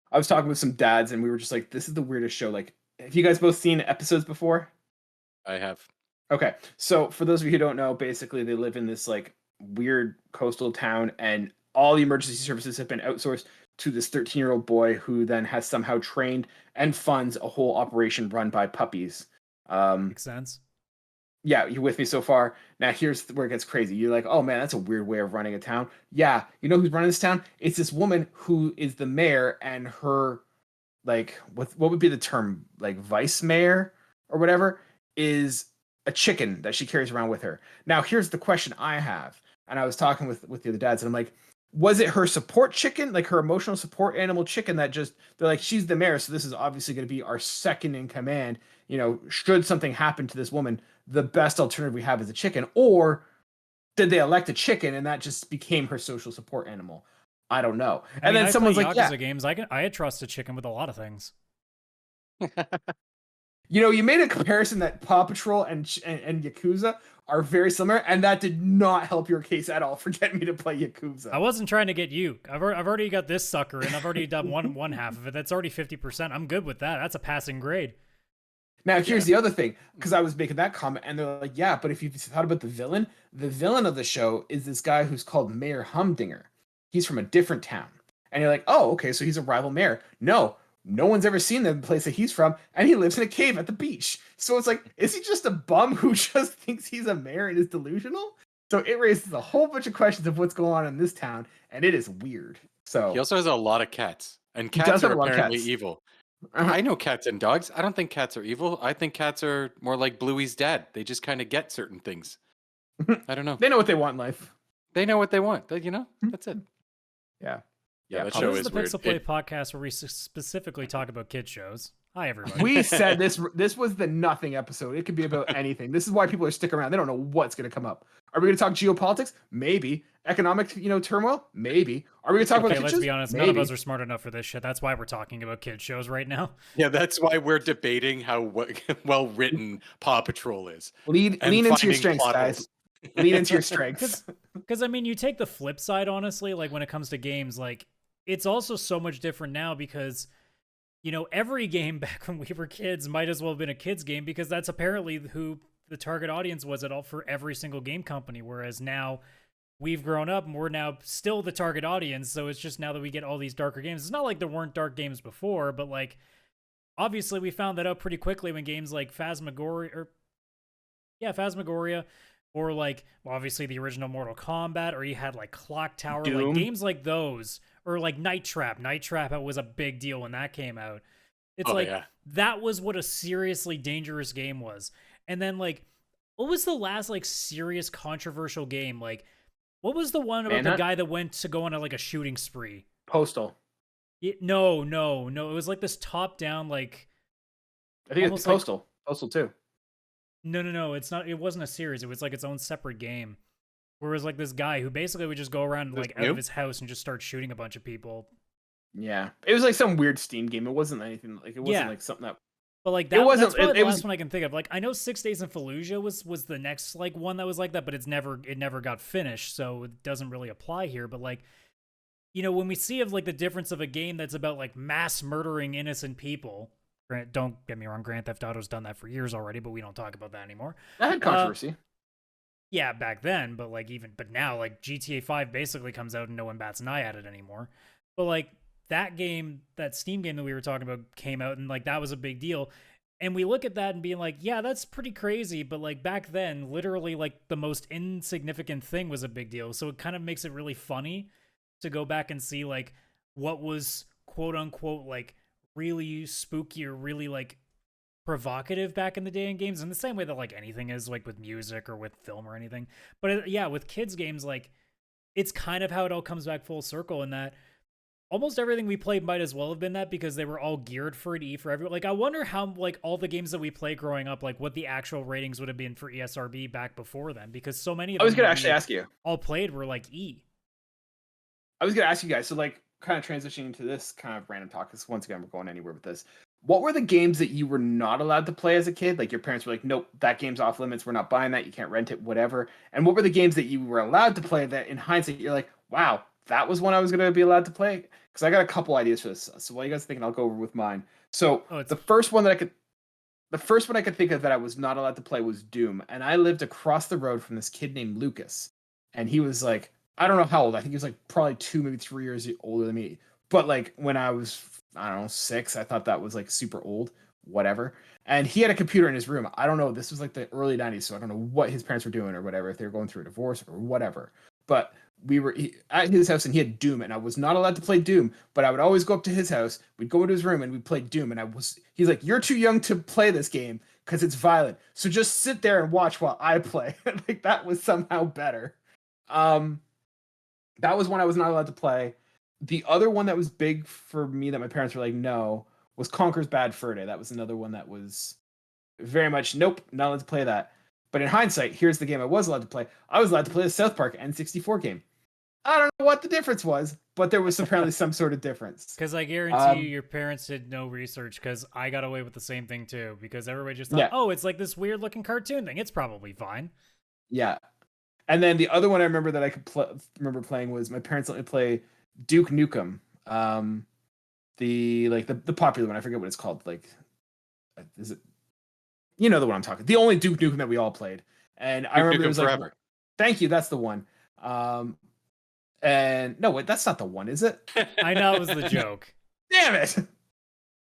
I was talking with some dads and we were just like, this is the weirdest show. Like, have you guys both seen episodes before? I have. Okay. So for those of you who don't know, basically they live in this like weird coastal town and all the emergency services have been outsourced to this 13-year-old boy who then has somehow trained and funds a whole operation run by puppies. Makes sense. Yeah, you with me so far? Now here's where it gets crazy. You're like, oh man, that's a weird way of running a town. Yeah, you know who's running this town? It's this woman who is the mayor, and her, like, what would be the term? Like vice mayor or whatever is a chicken that she carries around with her. Now here's the question I have, and I was talking with the other dads, and I'm like, was it her support chicken, like her emotional support animal chicken that just, they're like, she's the mayor, so this is obviously going to be our second in command. You know, should something happen to this woman, the best alternative we have is a chicken. Or did they elect a chicken and that just became her social support animal? I don't know. And then someone's like, yeah, games. I trust a chicken with a lot of things. You know, you made a comparison that Paw Patrol and Yakuza are very similar, and that did not help your case at all for getting me to play Yakuza. I wasn't trying to get you. I've already got this sucker, and I've already done one half of it. That's already 50%. I'm good with that. That's a passing grade. Now, here's the other thing, because I was making that comment, and they're like, yeah, but if you thought about the villain of the show is this guy who's called Mayor Humdinger. He's from a different town. And you're like, oh, okay, so he's a rival mayor. No one's ever seen the place that he's from, and he lives in a cave at the beach. So it's like, is he just a bum who just thinks he's a mayor and is delusional? So it raises a whole bunch of questions of what's going on in this town, and it is weird. So he also has a lot of cats, and cats are apparently evil. Uh-huh. I know cats and dogs. I don't think cats are evil. I think cats are more like Bluey's dad. They just kind of get certain things. I don't know. They know what they want in life. They know what they want. You know, that's it. Yeah. Yeah, that This show is is the weird. PixelPlay Podcast where we specifically talk about kid shows. Hi, everybody. We said this was the nothing episode. It could be about anything. This is why people are sticking around. They don't know what's going to come up. Are we going to talk geopolitics? Maybe. Economic, turmoil? Maybe. Are we going to talk about let's kitchens? be honest. Maybe. None of us are smart enough for this shit. That's why we're talking about kid shows right now. Yeah, that's why we're debating how well written Paw Patrol is. Lean into your strengths, plot guys. Lean into your strengths. Because I mean, you take the flip side, honestly. Like when it comes to games, like it's also so much different now because, every game back when we were kids might as well have been a kids game because that's apparently who the target audience was at all for every single game company. Whereas now we've grown up and we're now still the target audience. So it's just now that we get all these darker games. It's not like there weren't dark games before, but like obviously we found that out pretty quickly when games like Phasmagoria, or like obviously the original Mortal Kombat, or you had like Clock Tower, Doom. like games like those, or like Night Trap. Night Trap was a big deal when that came out. It's that was what a seriously dangerous game was. And then like, what was the last like serious controversial game? Like, what was the one about the guy that went to go on a shooting spree? Postal. No. It was like this top down like. I think it's Postal. Postal 2. No, it's not. It wasn't a series. It was like its own separate game. Where it was like this guy who basically would just go around like out of his house and just start shooting a bunch of people. Yeah, it was like some weird Steam game. It wasn't anything like like something that. But like that, that's probably the last one I can think of. Like I know 6 Days in Fallujah was the next like one that was like that, but it never got finished, so it doesn't really apply here. But like, when we see of like the difference of a game that's about like mass murdering innocent people. Don't get me wrong, Grand Theft Auto's done that for years already, but we don't talk about that anymore. That had controversy. Yeah, back then, but now like GTA 5 basically comes out and no one bats an eye at it anymore. But like that game, that Steam game that we were talking about came out, and like that was a big deal. And we look at that and being like, yeah, that's pretty crazy. But like back then, literally like the most insignificant thing was a big deal. So it kind of makes it really funny to go back and see like what was quote unquote like really spooky or really like provocative back in the day in games, in the same way that like anything is like with music or with film or anything. But yeah, with kids games, like it's kind of how it all comes back full circle, in that almost everything we played might as well have been that, because they were all geared for an E for everyone. Like I wonder how like all the games that we play growing up, like what the actual ratings would have been for ESRB back before then, because so many of them I was gonna actually ask you. all played were like E. I was gonna ask you guys. So like, kind of transitioning into this kind of random talk, because once again we're going anywhere with this. What were the games that you were not allowed to play as a kid? Like your parents were like, nope, that game's off limits. We're not buying that. You can't rent it, whatever. And what were the games that you were allowed to play that in hindsight you're like, wow, that was one I was going to be allowed to play? Because I got a couple ideas for this. So while you guys are thinking, I'll go over with mine. So the first one I could think of that I was not allowed to play was Doom. And I lived across the road from this kid named Lucas. And he was like, I don't know how old. I think he was like probably 2, maybe 3 years older than me. But like when I was, I don't know, 6, I thought that was like super old, whatever. And he had a computer in his room. I don't know. This was like the early 90s. So I don't know what his parents were doing or whatever, if they were going through a divorce or whatever. But we were at his house and he had Doom, and I was not allowed to play Doom, but I would always go up to his house. We'd go into his room and we'd play Doom. And he's like, you're too young to play this game because it's violent. So just sit there and watch while I play. Like that was somehow better. That was one I was not allowed to play. The other one that was big for me that my parents were like, no, was Conker's Bad Fur Day. That was another one that was very much, nope, not allowed to play that. But in hindsight, here's the game I was allowed to play. I was allowed to play the South Park N64 game. I don't know what the difference was, but there was apparently some sort of difference. Because I guarantee you your parents did no research, because I got away with the same thing too. Because everybody just thought, oh, it's like this weird looking cartoon thing. It's probably fine. Yeah. And then the other one I remember that I could remember playing was my parents let me play Duke Nukem. The popular one. I forget what it's called. Like, is it? You know the one I'm talking. The only Duke Nukem that we all played. And I remember it was Forever. like, thank you, that's the one. And no, wait, that's not the one, is it? I know it was the joke. Damn it!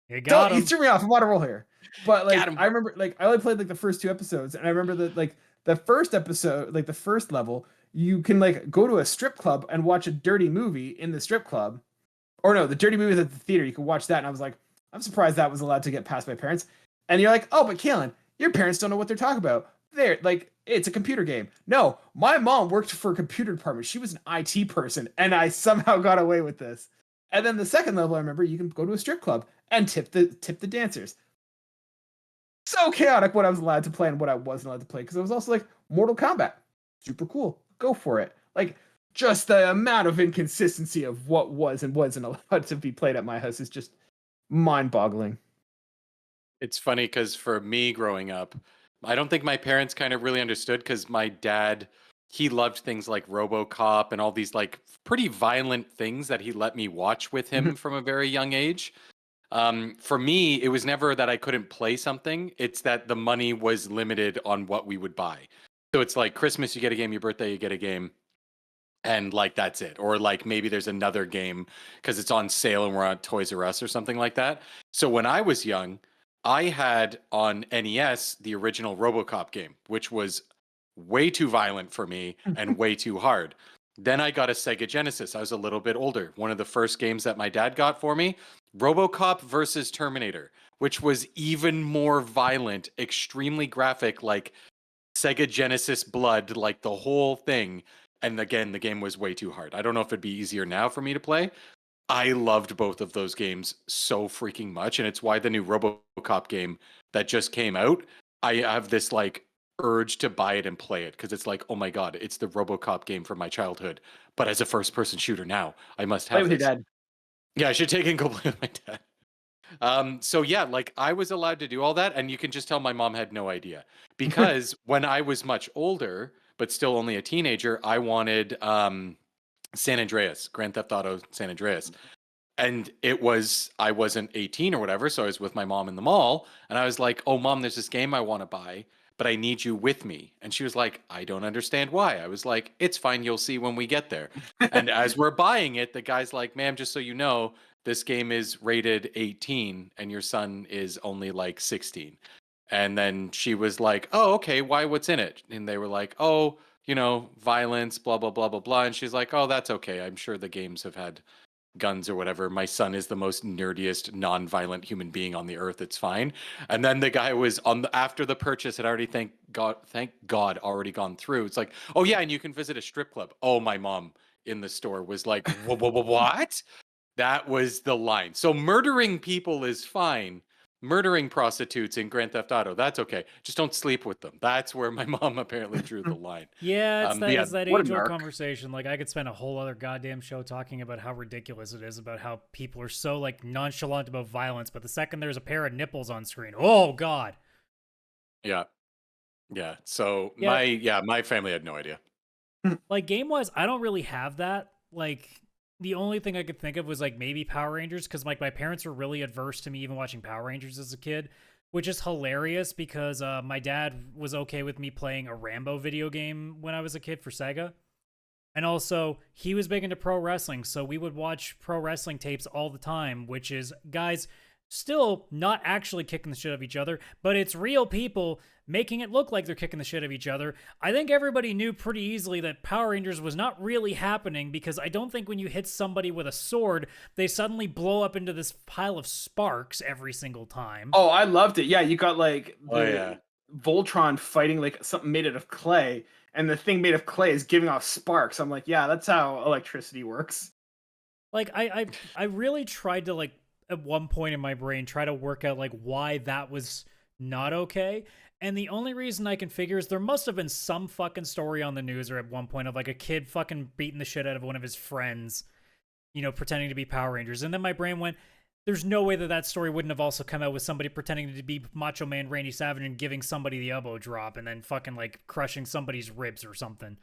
You got him. You threw me off. I'm on a roll here. But like, I remember, like, I only played like the first 2 episodes, and I remember that like the first episode, like the first level, you can like go to a strip club and watch a dirty movie in the strip club. Or no, the dirty movie was at the theater. You could watch that, and I was like, I'm surprised that was allowed to get past my parents. And you're like, oh, but Kaylan, your parents don't know what they're talking about. They're like, it's a computer game. No, my mom worked for a computer department. She was an IT person, and I somehow got away with this. And then the second level, I remember, you can go to a strip club and tip the dancers. So chaotic what I was allowed to play and what I wasn't allowed to play, because it was also like Mortal Kombat. Super cool. Go for it. Like, just the amount of inconsistency of what was and wasn't allowed to be played at my house is just mind-boggling. It's funny because for me growing up, I don't think my parents kind of really understood, because my dad, he loved things like RoboCop and all these like pretty violent things that he let me watch with him from a very young age. For me, it was never that I couldn't play something. It's that the money was limited on what we would buy. So it's like Christmas, you get a game, your birthday, you get a game. And like, that's it. Or like maybe there's another game because it's on sale and we're on Toys R Us or something like that. So when I was young, I had on NES the original RoboCop game, which was way too violent for me and way too hard. Then I got a Sega Genesis. I was a little bit older. One of the first games that my dad got for me, RoboCop versus Terminator, which was even more violent, extremely graphic, like Sega Genesis blood, like the whole thing. And again, the game was way too hard. I don't know if it'd be easier now for me to play. I loved both of those games so freaking much. And it's why the new RoboCop game that just came out, I have this like urge to buy it and play it, because it's like, oh my God, it's the RoboCop game from my childhood, but as a first person shooter now. I must have Play with this. your dad. Yeah, I should take it and go play with my dad. So yeah, like I was allowed to do all that, and you can just tell my mom had no idea, because when I was much older, but still only a teenager, I wanted San Andreas, Grand Theft Auto San Andreas. And I wasn't 18 or whatever, so I was with my mom in the mall, and I was like, oh, Mom, there's this game I want to buy, but I need you with me. And she was like, I don't understand why. I was like, it's fine. You'll see when we get there. And as we're buying it, the guy's like, ma'am, just so you know, this game is rated 18 and your son is only like 16. And then she was like, oh, okay, why? What's in it? And they were like, oh, violence, blah, blah, blah, blah, blah. And she's like, oh, that's okay. I'm sure the games have had guns or whatever. My son is the most nerdiest, non-violent human being on the earth. It's fine. And then the guy was after the purchase had already, thank God, already gone through. It's like, oh yeah, and you can visit a strip club. Oh, my mom in the store was like, what? That was the line. So murdering people is fine. Murdering prostitutes in Grand Theft Auto, that's okay. Just don't sleep with them. That's where my mom apparently drew the line. Yeah, it's that what a age-old narc. conversation. Like, I could spend a whole other goddamn show talking about how ridiculous it is, about how people are so, like, nonchalant about violence, but the second there's a pair of nipples on screen, oh, God. Yeah. Yeah. So Yeah. my family had no idea. Like, game-wise, I don't really have that. Like, the only thing I could think of was, like, maybe Power Rangers, because, like, my parents were really adverse to me even watching Power Rangers as a kid, which is hilarious because my dad was okay with me playing a Rambo video game when I was a kid for Sega. And also, he was big into pro wrestling, so we would watch pro wrestling tapes all the time, which is, guys, still not actually kicking the shit out of each other, but it's real people making it look like they're kicking the shit out of each other. I think everybody knew pretty easily that Power Rangers was not really happening, because I don't think when you hit somebody with a sword, they suddenly blow up into this pile of sparks every single time. Oh, I loved it. Yeah, you got like Oh, yeah. Voltron fighting like something made out of clay, and the thing made of clay is giving off sparks. I'm like, yeah, that's how electricity works. Like, I really tried to, like, at one point in my brain, try to work out, like, why that was not okay. And the only reason I can figure is there must have been some fucking story on the news or at one point of, like, a kid fucking beating the shit out of one of his friends, pretending to be Power Rangers. And then my brain went, there's no way that story wouldn't have also come out with somebody pretending to be Macho Man Randy Savage and giving somebody the elbow drop and then fucking, like, crushing somebody's ribs or something.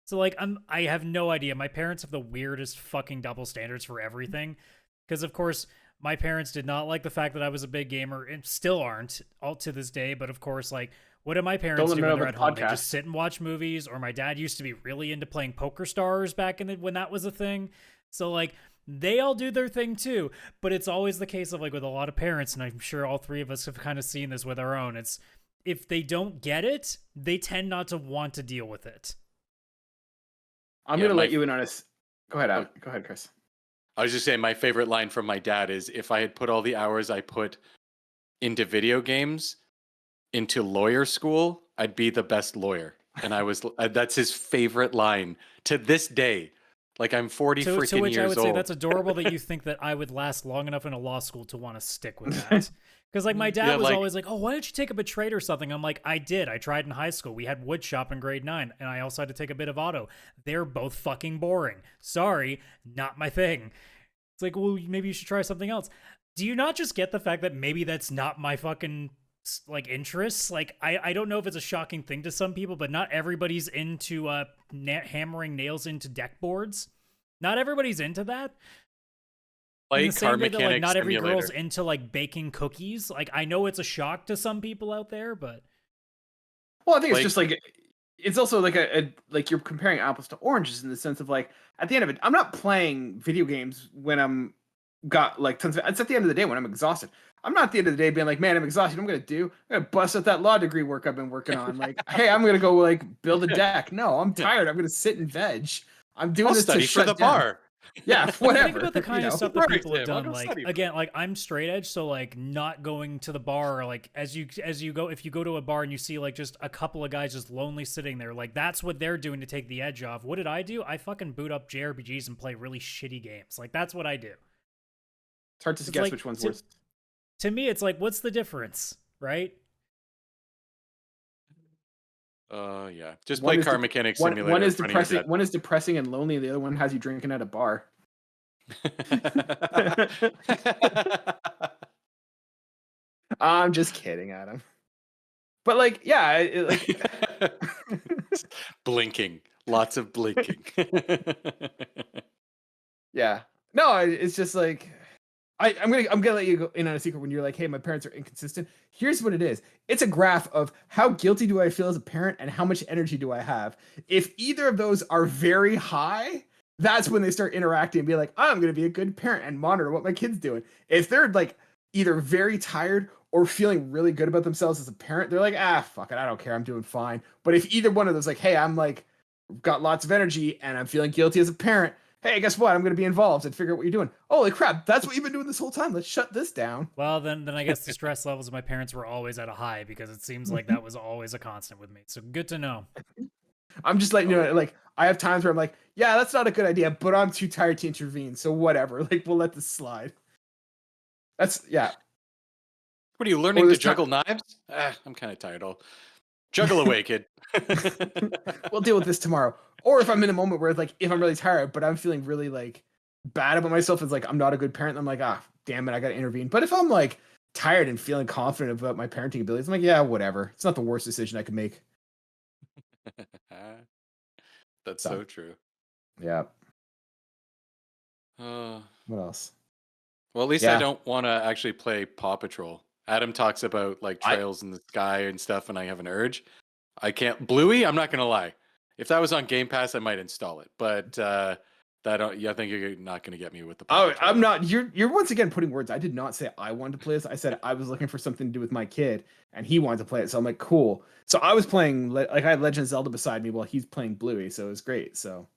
So, like, I have no idea. My parents have the weirdest fucking double standards for everything. Because, of course, my parents did not like the fact that I was a big gamer, and still aren't, all to this day. But, of course, like, what do my parents do when they're at home? They just sit and watch movies. Or my dad used to be really into playing Poker Stars back when that was a thing. So, like, they all do their thing too. But it's always the case of, like, with a lot of parents, and I'm sure all three of us have kind of seen this with our own, it's if they don't get it, they tend not to want to deal with it. I'm going to let you in on a... Go ahead, Adam. Go ahead, Chris. I was just saying my favorite line from my dad is, if I had put all the hours I put into video games into lawyer school, I'd be the best lawyer. And that's his favorite line to this day. Like, I'm 40 freaking years old. To which I would say that's adorable that you think that I would last long enough in a law school to want to stick with that. Because, like, my dad was always like, oh, why don't you take up a trade or something? I'm like, I did. I tried in high school. We had wood shop in grade 9, and I also had to take a bit of auto. They're both fucking boring. Sorry, not my thing. It's like, well, maybe you should try something else. Do you not just get the fact that maybe that's not my fucking, like, interests? Like, I don't know if it's a shocking thing to some people, but not everybody's into hammering nails into deck boards. Not everybody's into that. Like, car mechanics, like, not every simulator. girl's into, like, baking cookies. Like, I know it's a shock to some people out there, but... Well, I think it's just, like... It's also, like, like, you're comparing apples to oranges in the sense of, like, at the end of it, I'm not playing video games when I'm got, like, tons of... It's at the end of the day when I'm exhausted. I'm not at the end of the day being like, man, I'm exhausted. I'm going to bust out that law degree work I've been working on. Like, hey, I'm going to go, like, build a deck. No, I'm tired. I'm going to sit and veg. I'm doing this study to for the bar. Yeah, whatever. Think about the kind of stuff that people have I'll done. go Like, study. again, like, I'm straight edge, so, like, not going to the bar, like, as you go, if you go to a bar and you see, like, just a couple of guys just lonely sitting there, like, that's what they're doing to take the edge off. What did I do? I fucking boot up JRPGs and play really shitty games. Like, that's what I do. It's hard to guess, like, which one's worse. To me, it's like, what's the difference, right? Yeah. Just play car mechanics simulator. One is depressing. One is depressing and lonely, and the other one has you drinking at a bar. I'm just kidding, Adam. But, like, yeah, blinking, lots of blinking. Yeah. No, it's just like, I'm gonna let you go in on a secret when you're like, hey, my parents are inconsistent. Here's what it is. It's a graph of how guilty do I feel as a parent and how much energy do I have. If either of those are very high, that's when they start interacting and be like, I'm gonna be a good parent and monitor what my kid's doing. If they're like either very tired or feeling really good about themselves as a parent, they're like, fuck it, I don't care, I'm doing fine. But if either one of those, like, hey, I'm like got lots of energy and I'm feeling guilty as a parent, hey, guess what? I'm going to be involved and figure out what you're doing. Holy crap, that's what you've been doing this whole time. Let's shut this down. Well, then I guess the stress levels of my parents were always at a high because it seems like that was always a constant with me. So good to know. I'm just letting you know, like, I have times where I'm like, yeah, that's not a good idea, but I'm too tired to intervene. So whatever. Like, we'll let this slide. That's, yeah. What are you learning to juggle knives? I'm kind of tired. I'll juggle away, kid. We'll deal with this tomorrow. Or if I'm in a moment where, like, if I'm really tired, but I'm feeling really, like, bad about myself, it's like I'm not a good parent. I'm like, damn it, I got to intervene. But if I'm, like, tired and feeling confident about my parenting abilities, I'm like, yeah, whatever. It's not the worst decision I could make. That's so true. Yeah. What else? Well, at least I don't want to actually play Paw Patrol. Adam talks about like trails in the sky and stuff, and I have an urge. I can't. Bluey, I'm not gonna lie. If that was on Game Pass, I might install it. But I think you're not gonna get me with the Paw Patrol. I'm not. You're once again putting words. I did not say I wanted to play this. I said I was looking for something to do with my kid, and he wanted to play it. So I'm like, cool. So I was playing, like, I had Legend of Zelda beside me while he's playing Bluey. So it was great. So.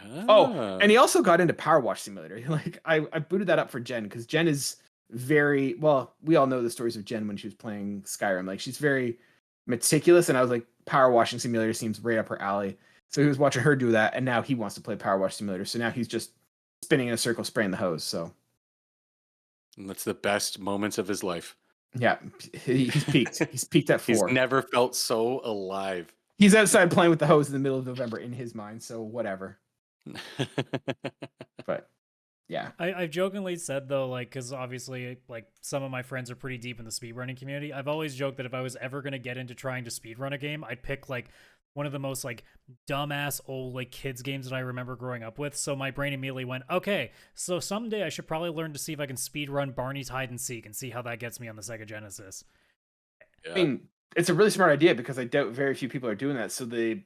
And he also got into Power Wash Simulator. Like, I booted that up for Jen because Jen is very, well, we all know the stories of Jen when she was playing Skyrim. Like, she's very meticulous, and I was like, Power Washing Simulator seems right up her alley. So he was watching her do that, and now he wants to play Power Wash Simulator. So now he's just spinning in a circle, spraying the hose. So, and that's the best moments of his life. Yeah, he's peaked. He's peaked at 4. He's never felt so alive. He's outside playing with the hose in the middle of November in his mind. So whatever. But yeah, I've jokingly said though, like, because obviously, like, some of my friends are pretty deep in the speedrunning community. I've always joked that if I was ever going to get into trying to speedrun a game, I'd pick like one of the most like dumbass old like kids games that I remember growing up with. So my brain immediately went, okay, so someday I should probably learn to see if I can speedrun Barney's Hide and Seek and see how that gets me on the Sega Genesis. I mean, it's a really smart idea because I doubt very few people are doing that. So the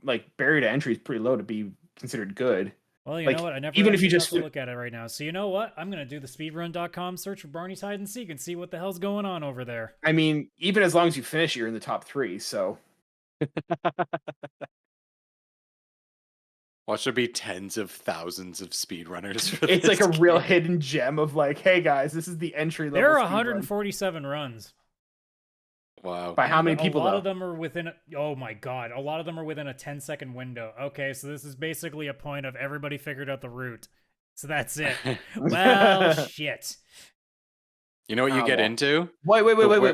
like barrier to entry is pretty low to be considered good. Well, you like, know what? I never even if you just look at it right now. So you know what? I'm gonna do the speedrun.com search for Barney's Hide and Seek and see what the hell's going on over there. I mean, even as long as you finish, you're in the top 3. So watch there be tens of thousands of speedrunners. It's like a real hidden gem of like, hey guys, this is the entry level. There are 147 runs. Wow. By how many people? A lot of them are within. Oh my god! A lot of them are within a 10-second window. Okay, so this is basically a point of everybody figured out the route. So that's it. Well, shit. You know what you get into? Wait.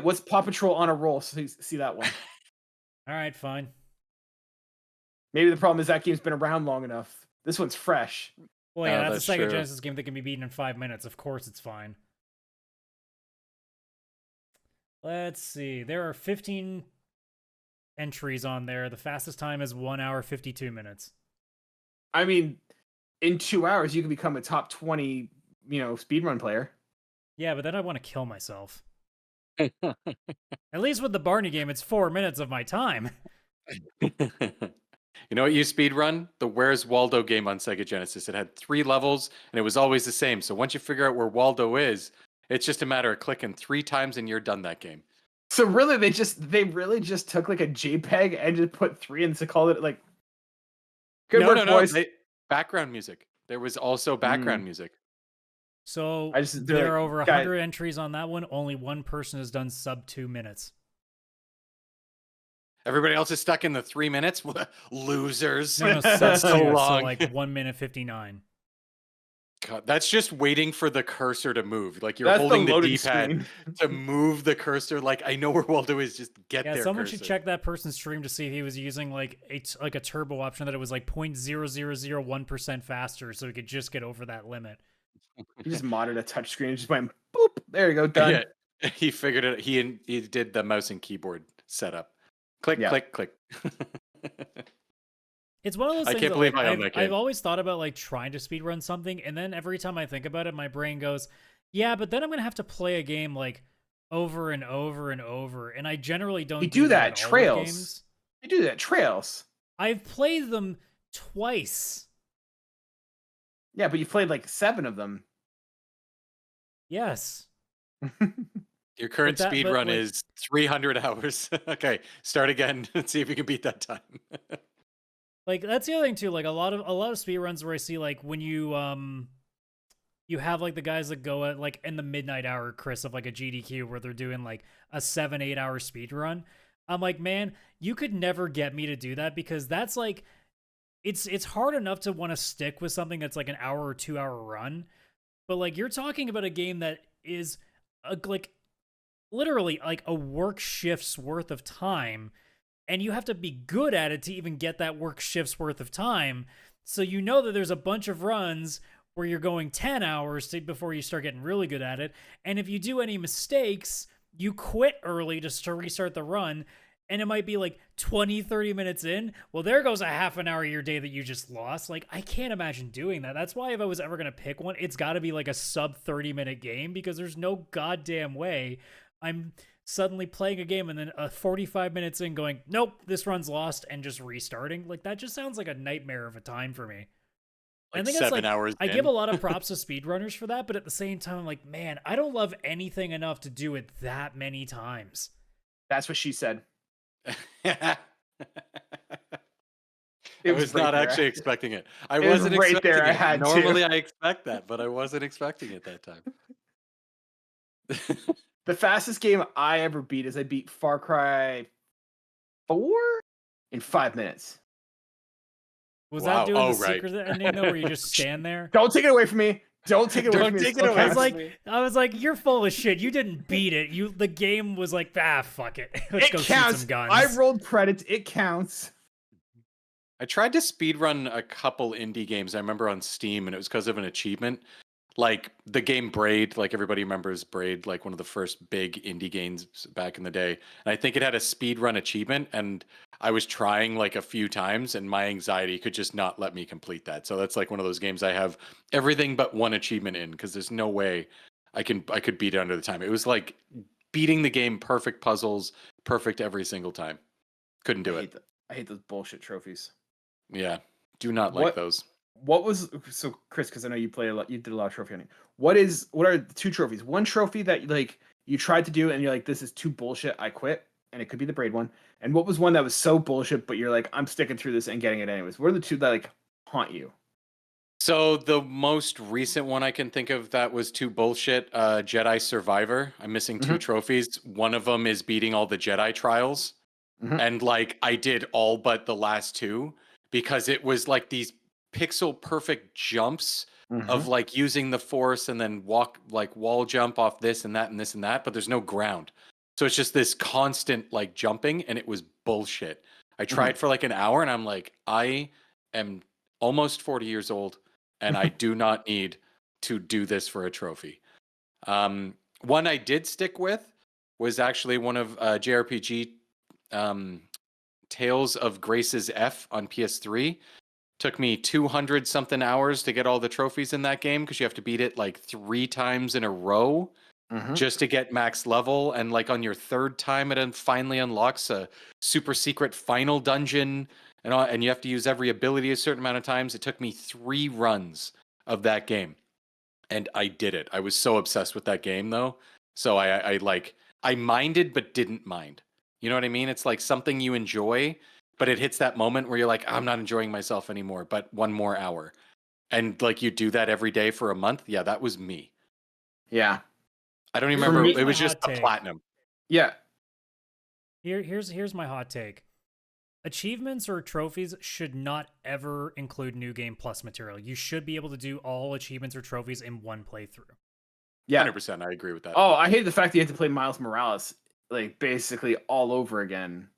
What's Paw Patrol on a roll? So see that one. All right, fine. Maybe the problem is that game's been around long enough. This one's fresh. Well, yeah, that's a Sega Genesis game that can be beaten in 5 minutes. Of course, it's fine. Let's see. There are 15 entries on there. The fastest time is 1 hour, 52 minutes. I mean, in 2 hours, you can become a top 20, speedrun player. Yeah, but then I want to kill myself. At least with the Barney game, it's 4 minutes of my time. You know what you speedrun? The Where's Waldo game on Sega Genesis. It had 3 levels, and it was always the same. So once you figure out where Waldo is, it's just a matter of clicking 3 times and you're done that game. So really, they really just took like a JPEG and just put 3 and to call it like. Good work, boys. Background music. There was also background music. So there are over 100 entries on that one. Only one person has done sub 2 minutes. Everybody else is stuck in the 3 minutes. Losers. No, that's so long. So like 1 minute 59. God, that's just waiting for the cursor to move. Like you're holding the D-pad to move the cursor. Like I know where Waldo is. Just get there. Yeah, someone should check that person's stream to see if he was using like a turbo option that it was like 0.0001% faster, so he could just get over that limit. He just modded a touchscreen and just went boop. There you go, done. Yeah, he figured it. He did the mouse and keyboard setup. Click, click, click. It's one of those things. I can't believe I own that game. I've always thought about like trying to speedrun something, and then every time I think about it, my brain goes, Yeah, but then I'm gonna have to play a game like over and over and over, and I generally You don't do that that with all the Trails. games. You do that Trails. I've played them twice. Yeah, but you played like 7 of them. Yes. Your current But speed run is 300 hours. Okay, start again and see if you can beat that time. Like that's the other thing too. Like a lot of speed runs where I see like when you have like the guys that go at like in the midnight hour, Chris, of like a GDQ where they're doing like a 7-8 hour speed run. I'm like, man, you could never get me to do that because that's like it's hard enough to want to stick with something that's like an hour or 2 hour run. But like you're talking about a game that is like literally like a work shift's worth of time, and you have to be good at it to even get that work shift's worth of time. So you know that there's a bunch of runs where you're going 10 hours before you start getting really good at it. And if you do any mistakes, you quit early to restart the run. And it might be like 20, 30 minutes in. Well, there goes a half an hour of your day that you just lost. Like, I can't imagine doing that. That's why if I was ever going to pick one, it's got to be like a sub 30-minute game because there's no goddamn way I'm suddenly playing a game and then 45 minutes in going, nope, this run's lost, and just restarting. Like, that just sounds like a nightmare of a time for me. Like I think 7 hours I in. give a lot of props to speedrunners for that, but at the same time, I'm like, man, I don't love anything enough to do it that many times. That's what she said. I It was right not there. actually expecting it. I It was wasn't right expecting there. I it. had to. Normally I expect that, but I wasn't expecting it that time. The fastest game I ever beat is I beat Far Cry 4 in 5 minutes. Was Wow. that doing Oh, the right. secret ending though, where you just stand there? Don't take it away from me. Don't take it away Don't from me. take It it away still from counts. I was like, you're full of shit. You didn't beat it. The game was like, fuck it. Let's It go counts. shoot some guns. I rolled credits. It counts. I tried to speedrun a couple indie games I remember on Steam, and it was because of an achievement. Like the game Braid, like everybody remembers Braid, like one of the first big indie games back in the day. And I think it had a speedrun achievement, and I was trying like a few times, and my anxiety could just not let me complete that. So that's like one of those games I have everything but one achievement in, because there's no way I could beat it under the time. It was like beating the game, perfect puzzles, perfect every single time. Couldn't do it. I hate those bullshit trophies. Yeah, do not like those. What was so, Chris? Because I know you play a lot. You did a lot of trophy hunting. What are the 2 trophies? One trophy that like you tried to do and you're like, this is too bullshit. I quit. And it could be the Braid one. And what was one that was so bullshit, but you're like, I'm sticking through this and getting it anyways? What are the 2 that like haunt you? So the most recent one I can think of that was too bullshit, Jedi Survivor. I'm missing 2 trophies. One of them is beating all the Jedi trials. And like I did all but the last 2 because it was like these pixel perfect jumps of like using the force and then wall jump off this and that and this and that, but there's no ground. So it's just this constant like jumping, and it was bullshit. I tried for like an hour, and I'm like, I am almost 40 years old, and I do not need to do this for a trophy. One I did stick with was actually one of JRPG Tales of Grace's F on PS3. Took me 200 something hours to get all the trophies in that game because you have to beat it like 3 times in a row just to get max level. And like on your 3rd time, it finally unlocks a super secret final dungeon, and you have to use every ability a certain amount of times. It took me 3 runs of that game, and I did it. I was so obsessed with that game though. So I minded but didn't mind. You know what I mean? It's like something you enjoy, but it hits that moment where you're like, I'm not enjoying myself anymore, but 1 more hour. And like you do that every day for a month. Yeah, that was me. Yeah. I don't even remember. It was just a platinum. Yeah. Here's my hot take. Achievements or trophies should not ever include New Game Plus material. You should be able to do all achievements or trophies in one playthrough. Yeah. 100%. I agree with that. Oh, I hate the fact that you have to play Miles Morales like basically all over again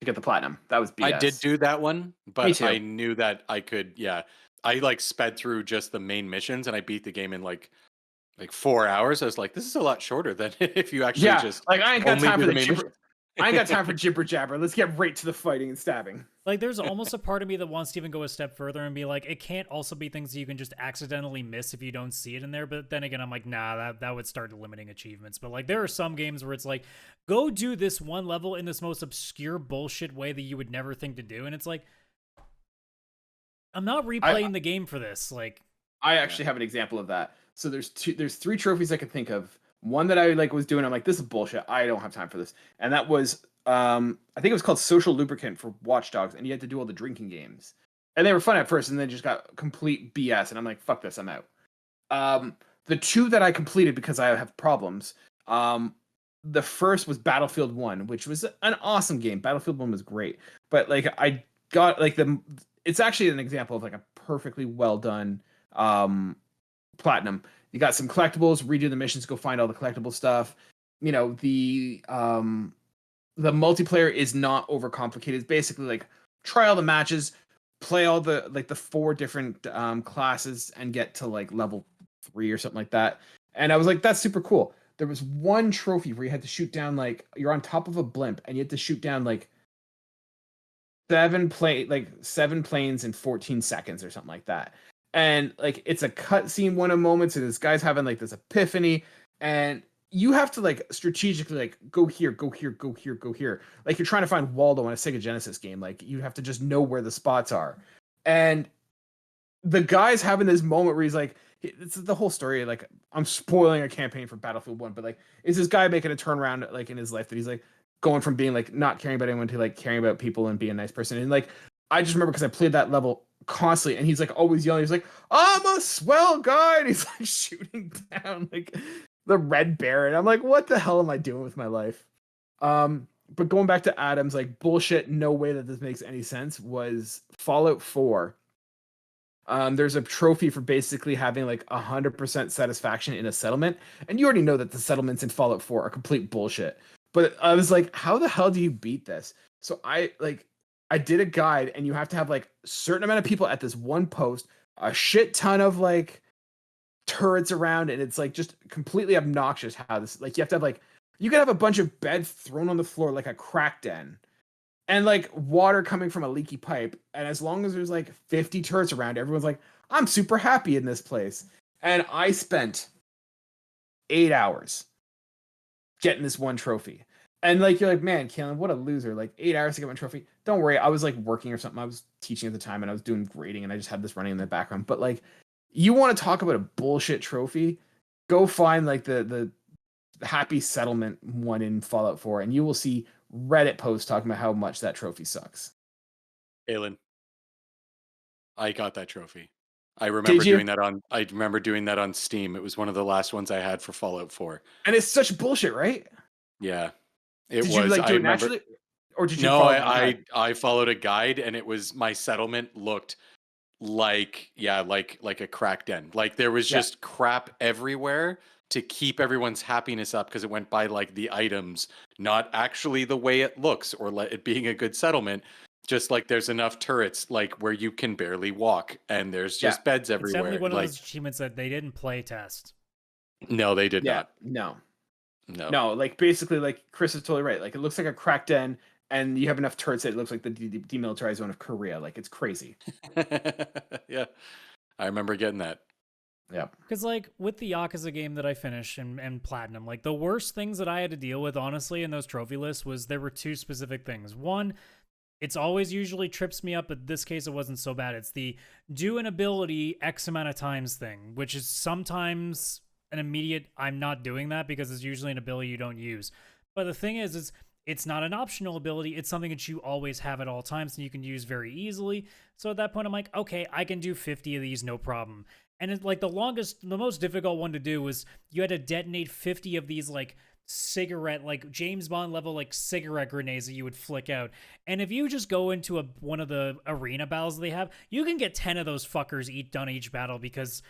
to get the platinum. That was BS. I did do that one, but I knew that I could. Yeah, I like sped through just the main missions, and I beat the game in like 4 hours. I was like, this is a lot shorter than if you actually just like I ain't got time for the main cheaper. mission. I ain't got time for jibber jabber. Let's get right to the fighting and stabbing. Like, there's almost a part of me that wants to even go a step further and be like, it can't also be things that you can just accidentally miss if you don't see it in there. But then again, I'm like, nah, that would start limiting achievements. But like, there are some games where it's like, go do this one level in this most obscure bullshit way that you would never think to do. And it's like, I'm not replaying the game for this. Like, I actually have an example of that. So there's 3 trophies I could think of. One that I like was doing, I'm like, this is bullshit. I don't have time for this. And that was, I think it was called Social Lubricant for Watch Dogs, and you had to do all the drinking games. And they were fun at first, and then just got complete BS. And I'm like, fuck this, I'm out. The 2 that I completed because I have problems. The first was Battlefield 1, which was an awesome game. Battlefield 1 was great, but like I got like it's actually an example of like a perfectly well done platinum. You got some collectibles, redo the missions, go find all the collectible stuff. You know, the multiplayer is not overcomplicated. It's basically like try all the matches, play all the like the 4 different classes, and get to like level 3 or something like that. And I was like, that's super cool. There was one trophy where you had to shoot down, like, you're on top of a blimp and you had to shoot down like 7 planes in 14 seconds or something like that. And like it's a cutscene one of moments, and this guy's having like this epiphany, and you have to like strategically like go here, go here, go here, go here. Like you're trying to find Waldo in a Sega Genesis game. Like you have to just know where the spots are. And the guy's having this moment where he's like, it's the whole story. Like I'm spoiling a campaign for Battlefield 1, but like, is this guy making a turnaround like in his life that he's like going from being like not caring about anyone to like caring about people and being a nice person. And like, I just remember because I played that level constantly, and he's like always yelling. He's like, I'm a swell guy. And he's like shooting down like the Red Baron. I'm like, what the hell am I doing with my life? But going back to Adam's like bullshit, no way that this makes any sense, was Fallout 4. There's a trophy for basically having like 100% satisfaction in a settlement. And you already know that the settlements in Fallout 4 are complete bullshit. But I was like, how the hell do you beat this? So I did a guide, and you have to have like a certain amount of people at this one post, a shit ton of like turrets around, and it's like just completely obnoxious how this, like, you have to have like, you could have a bunch of beds thrown on the floor like a crack den, and like water coming from a leaky pipe. And as long as there's like 50 turrets around, everyone's like, I'm super happy in this place. And I spent 8 hours getting this one trophy. And like, you're like, man, Kaylan, what a loser. Like 8 hours to get my trophy. Don't worry. I was like working or something. I was teaching at the time, and I was doing grading, and I just had this running in the background. But like, you want to talk about a bullshit trophy? Go find like the happy settlement one in Fallout 4, and you will see Reddit posts talking about how much that trophy sucks. Kaylan, I got that trophy. I remember doing that on Steam. It was one of the last ones I had for Fallout 4. And it's such bullshit, right? Yeah. It did was. You like do I it naturally? Or did you No, I followed a guide, and it was, my settlement looked like a crack den. Like there was just crap everywhere to keep everyone's happiness up, because it went by like the items, not actually the way it looks or it being a good settlement. Just like there's enough turrets like where you can barely walk, and there's just beds everywhere. It's definitely one like, of those achievements that they didn't play test. No, they did not. No, like basically, like Chris is totally right. Like it looks like a crack den, and you have enough turrets that it looks like the demilitarized zone of Korea. Like it's crazy. Yeah, I remember getting that. Yeah, because like with the Yakuza game that I finished and platinum, like the worst things that I had to deal with, honestly, in those trophy lists was there were 2 specific things. One, it's always usually trips me up, but this case it wasn't so bad. It's the do an ability X amount of times thing, which is sometimes an immediate, I'm not doing that, because it's usually an ability you don't use. But the thing is it's not an optional ability. It's something that you always have at all times and you can use very easily. So at that point, I'm like, okay, I can do 50 of these, no problem. And it's like the most difficult one to do was you had to detonate 50 of these like cigarette, like James Bond level, like cigarette grenades that you would flick out. And if you just go into one of the arena battles they have, you can get 10 of those fuckers done each battle, because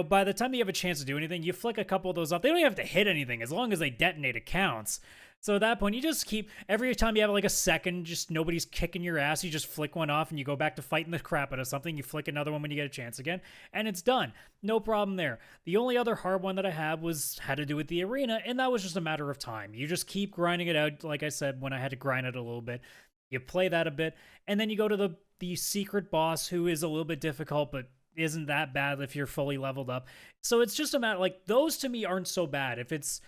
by the time you have a chance to do anything, you flick a couple of those off. They don't even have to hit anything. As long as they detonate, it counts. So at that point, you just keep, every time you have like a second, just nobody's kicking your ass, you just flick one off and you go back to fighting the crap out of something. You flick another one when you get a chance again, and it's done. No problem there. The only other hard one that I had had to do with the arena, and that was just a matter of time. You just keep grinding it out. Like I said, when I had to grind it a little bit, you play that a bit, and then you go to the secret boss, who is a little bit difficult, but isn't that bad if you're fully leveled up. So it's just a matter, like, those to me aren't so bad. If it's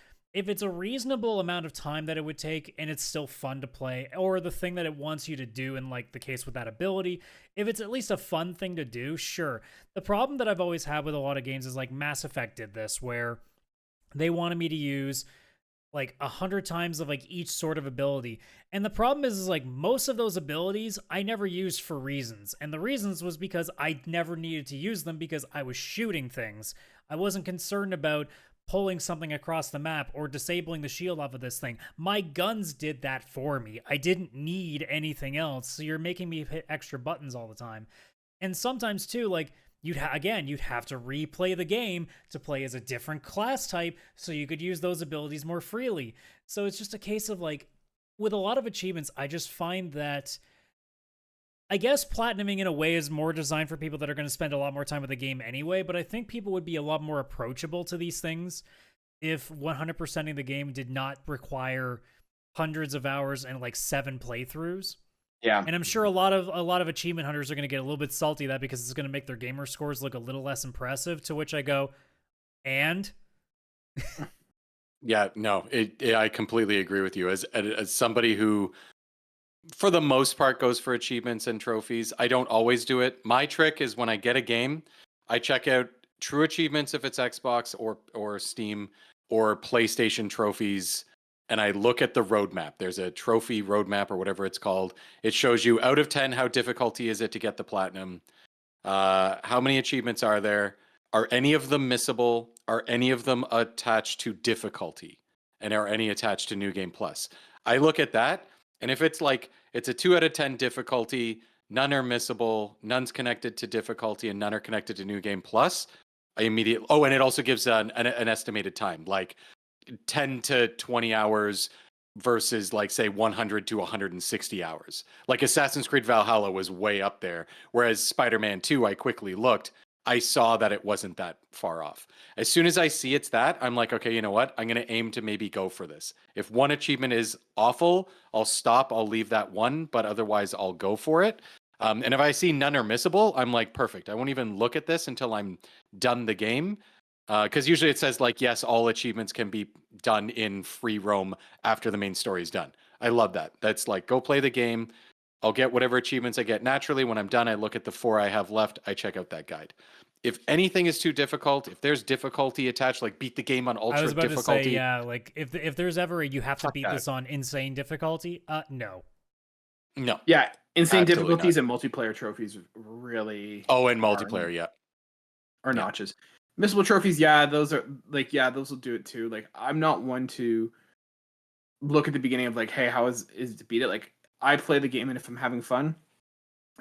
a reasonable amount of time that it would take and it's still fun to play, or the thing that it wants you to do, in like the case with that ability, if it's at least a fun thing to do, sure. The problem that I've always had with a lot of games is like Mass Effect did this, where they wanted me to use like 100 times of like each sort of ability. And the problem is like most of those abilities I never used for reasons. And the reasons was because I never needed to use them because I was shooting things. I wasn't concerned about pulling something across the map or disabling the shield off of this thing. My guns did that for me. I didn't need anything else. So you're making me hit extra buttons all the time. And sometimes too, like, you'd have to replay the game to play as a different class type so you could use those abilities more freely. So it's just a case of like, with a lot of achievements, I just find that, I guess platinuming in a way is more designed for people that are going to spend a lot more time with the game anyway, but I think people would be a lot more approachable to these things if 100%ing the game did not require hundreds of hours and like 7 playthroughs. Yeah. And I'm sure a lot of achievement hunters are going to get a little bit salty at that because it's going to make their gamer scores look a little less impressive, to which I go, and? Yeah, no, I completely agree with you. As somebody who, for the most part, goes for achievements and trophies, I don't always do it. My trick is when I get a game, I check out true achievements if it's Xbox or Steam or PlayStation trophies, and I look at the roadmap. There's a trophy roadmap or whatever it's called. It shows you out of 10 how difficulty is it to get the platinum, how many achievements are there, are any of them missable, are any of them attached to difficulty, and are any attached to New Game Plus. I look at that, and if it's like it's a 2 out of 10 difficulty, none are missable, none's connected to difficulty, and none are connected to New Game Plus, I immediately, and it also gives an estimated time, like 10 to 20 hours versus like say 100 to 160 hours. Like Assassin's Creed Valhalla was way up there, whereas Spider-Man 2, I quickly looked, I saw that it wasn't that far off. As soon as I see it's that, I'm like, okay, you know what? I'm going to aim to maybe go for this. If one achievement is awful, I'll stop, I'll leave that one, but otherwise I'll go for it. And if I see none are missable, I'm like, perfect. I won't even look at this until I'm done the game. Because usually it says like, yes, all achievements can be done in free roam after the main story is done. I love that. That's like, go play the game. I'll get whatever achievements I get naturally. When I'm done, I look at the 4 I have left. I check out that guide. If anything is too difficult, if there's difficulty attached, like beat the game on ultra difficulty. I was about to say, yeah, like if there's ever you have to beat that. this on insane difficulty, no. No. Yeah, insane Absolutely difficulties and multiplayer trophies really. Oh, and multiplayer, yeah. Are notches. Missable trophies, those are like, those will do it too. Like, I'm not one to look at the beginning of like, hey, how is to beat it? Like, I play the game, and if I'm having fun,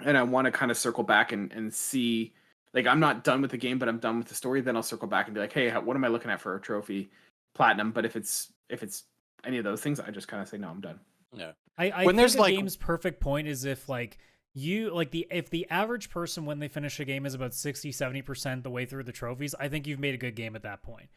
and I want to kind of circle back and see, like, I'm not done with the game, but I'm done with the story, then I'll circle back and be like, hey, what am I looking at for a trophy, platinum? But if it's any of those things, I just kind of say, no, I'm done. Yeah. I think there's a game's perfect point is if like if the average person when they finish a game is about 60-70% the way through the trophies, I think you've made a good game at that point.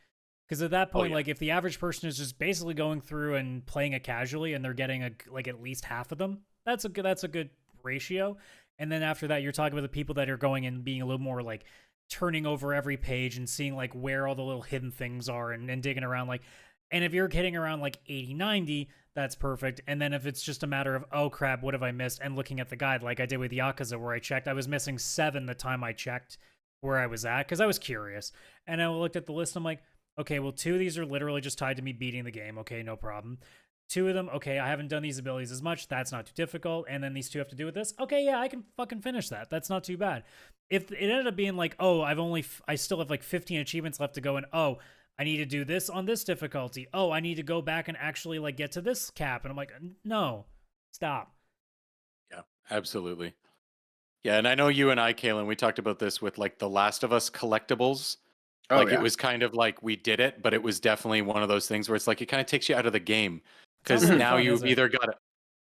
Because at that point, like if the average person is just basically going through and playing it casually and they're getting at least half of them, that's a good ratio. And then after that, you're talking about the people that are going and being a little more like turning over every page and seeing like where all the little hidden things are and digging around like. And if you're hitting around like 80-90, that's perfect. And then if it's just a matter of, oh crap, what have I missed? And looking at the guide like I did with Yakuza where I checked, I was missing 7 the time I checked where I was at because I was curious. And I looked at the list, I'm like, okay, well 2 of these are literally just tied to me beating the game. Okay, no problem. 2 of them, okay, I haven't done these abilities as much. That's not too difficult. And then these 2 have to do with this. Okay, yeah, I can fucking finish that. That's not too bad. If it ended up being like, oh, I still have like 15 achievements left to go and, oh, I need to do this on this difficulty. Oh, I need to go back and actually like get to this cap. And I'm like, no, stop. Yeah, absolutely. Yeah, and I know you and I, Kaylan, we talked about this with like the Last of Us collectibles. Oh, Like yeah. it was kind of like we did it, but it was definitely one of those things where it's like it kind of takes you out of the game because Sounds like now fun, you've is it? either got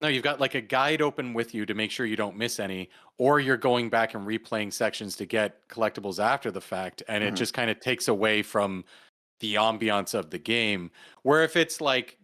you've got like a guide open with you to make sure you don't miss any, or you're going back and replaying sections to get collectibles after the fact, and it Mhm. just kind of takes away from the ambiance of the game. Where if it's like,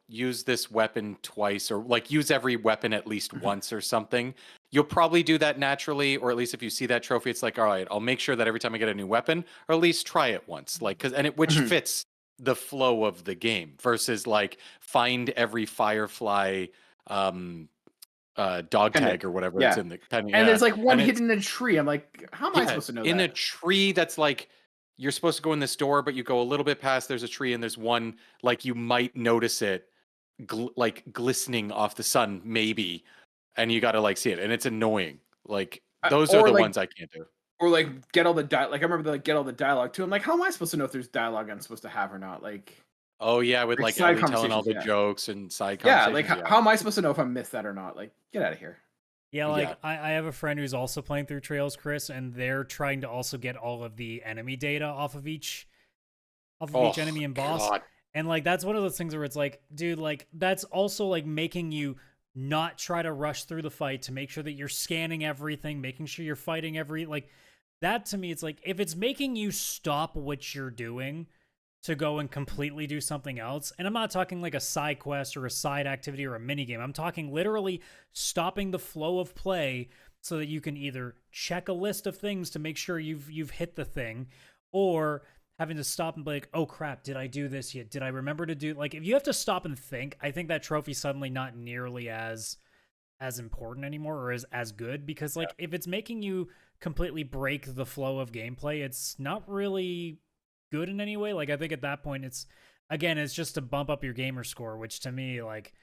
use this weapon twice or like use every weapon at least Mhm. once or something, you'll probably do that naturally. Or at least if you see that trophy, it's like, all right, I'll make sure that every time I get a new weapon, or at least try it once. Like, which Mhm. fits the flow of the game versus like find every Firefly dog Pendant. tag or whatever it's Yeah. in the pendant. And Yeah. there's like one And it's, hidden in a tree. I'm like, how am I yeah, supposed to know in a that? tree that's like you're supposed to go in this door, but you go a little bit past, there's a tree, and there's one like you might notice it like glistening off the sun, maybe, and you got to like see it, and it's annoying. Like those are Or the like ones I can't do. get all the like I remember the like get all the dialogue too. I'm like, how am I supposed to know if there's dialogue I'm supposed to have or not? Like Oh yeah, with like side Ellie telling all conversations, the yeah. jokes and side Yeah, like conversations. Yeah, how am I supposed to know if I missed that or not? Like, get out of here. Yeah, yeah. like I have a friend who's also playing through Trails, Chris, and they're trying to also get all of the enemy data off of each Oh enemy and boss. God. And like that's one of those things where it's like, dude, like that's also like making you not try to rush through the fight to make sure that you're scanning everything, making sure you're fighting every like that to me it's like if it's making you stop what you're doing to go and completely do something else. And I'm not talking like a side quest or a side activity or a mini game. I'm talking literally stopping the flow of play so that you can either check a list of things to make sure you've hit the thing, or having to stop and be like, oh crap, did I do this yet? Did I remember to do like if you have to stop and think, I think that trophy's suddenly not nearly as important anymore or as good because like if it's making you completely break the flow of gameplay, it's not really good in any way. Like I think at that point it's just to bump up your gamer score, which to me like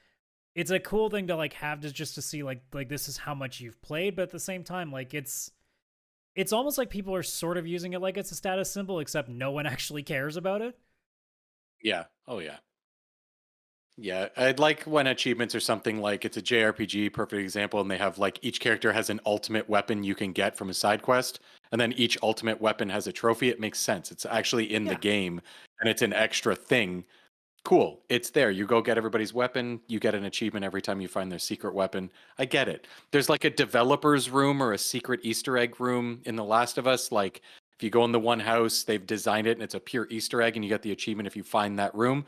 it's a cool thing to like have to just to see like this is how much you've played, but at the same time like it's almost like people are sort of using it like it's a status symbol, except no one actually cares about it. Yeah. Oh yeah. Yeah, I'd like when achievements or something like it's a JRPG, perfect example, and they have like each character has an ultimate weapon you can get from a side quest, and then each ultimate weapon has a trophy. It makes sense. It's actually in the Yeah. game, and it's an extra thing. Cool. It's there. You go get everybody's weapon. You get an achievement every time you find their secret weapon. I get it. There's like a developer's room or a secret Easter egg room in The Last of Us. Like if you go in the one house, they've designed it and it's a pure Easter egg, and you get the achievement if you find that room.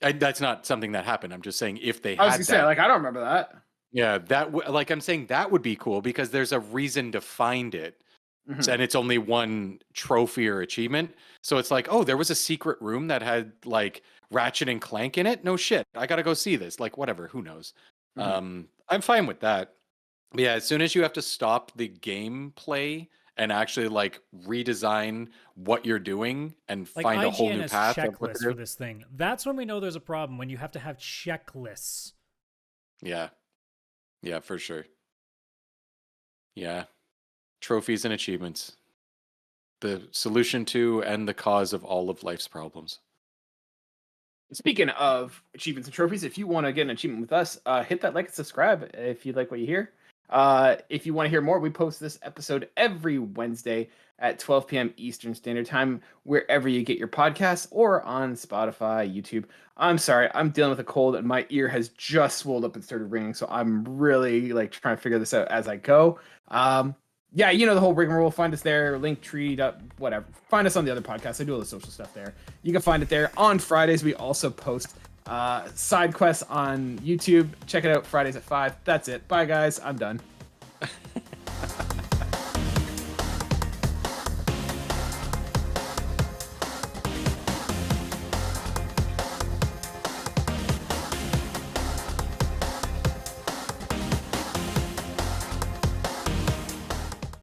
That's not something that happened. I'm just saying if they I was had gonna say, that, like, I don't remember that. yeah, like I'm saying that would be cool because there's a reason to find it, Mhm. and it's only one trophy or achievement. So it's like, oh, there was a secret room that had like Ratchet and Clank in it. No shit, I gotta go see this. Like whatever, who knows? I'm fine with that. But yeah, as soon as you have to stop the gameplay and actually like redesign what you're doing and Like find a whole IGN new has path of what checklists to for do. this thing. That's when we know there's a problem, when you have to have checklists. Yeah. Yeah, for sure. Yeah. Trophies and achievements. The solution to and the cause of all of life's problems. Speaking of achievements and trophies, if you want to get an achievement with us, hit that like and subscribe if you like what you hear. If you want to hear more, we post this episode every Wednesday at 12 p.m. Eastern Standard Time, wherever you get your podcasts or on Spotify, YouTube. I'm sorry, I'm dealing with a cold and my ear has just swelled up and started ringing, so I'm really like trying to figure this out as I go. Yeah, you know the whole rigmarole. Find us there, Linktree, whatever. Find us on the other podcasts. I do all the social stuff there. You can find it there. On Fridays, we also post side quests on YouTube. Check it out Fridays at 5. That's it. Bye, guys. I'm done.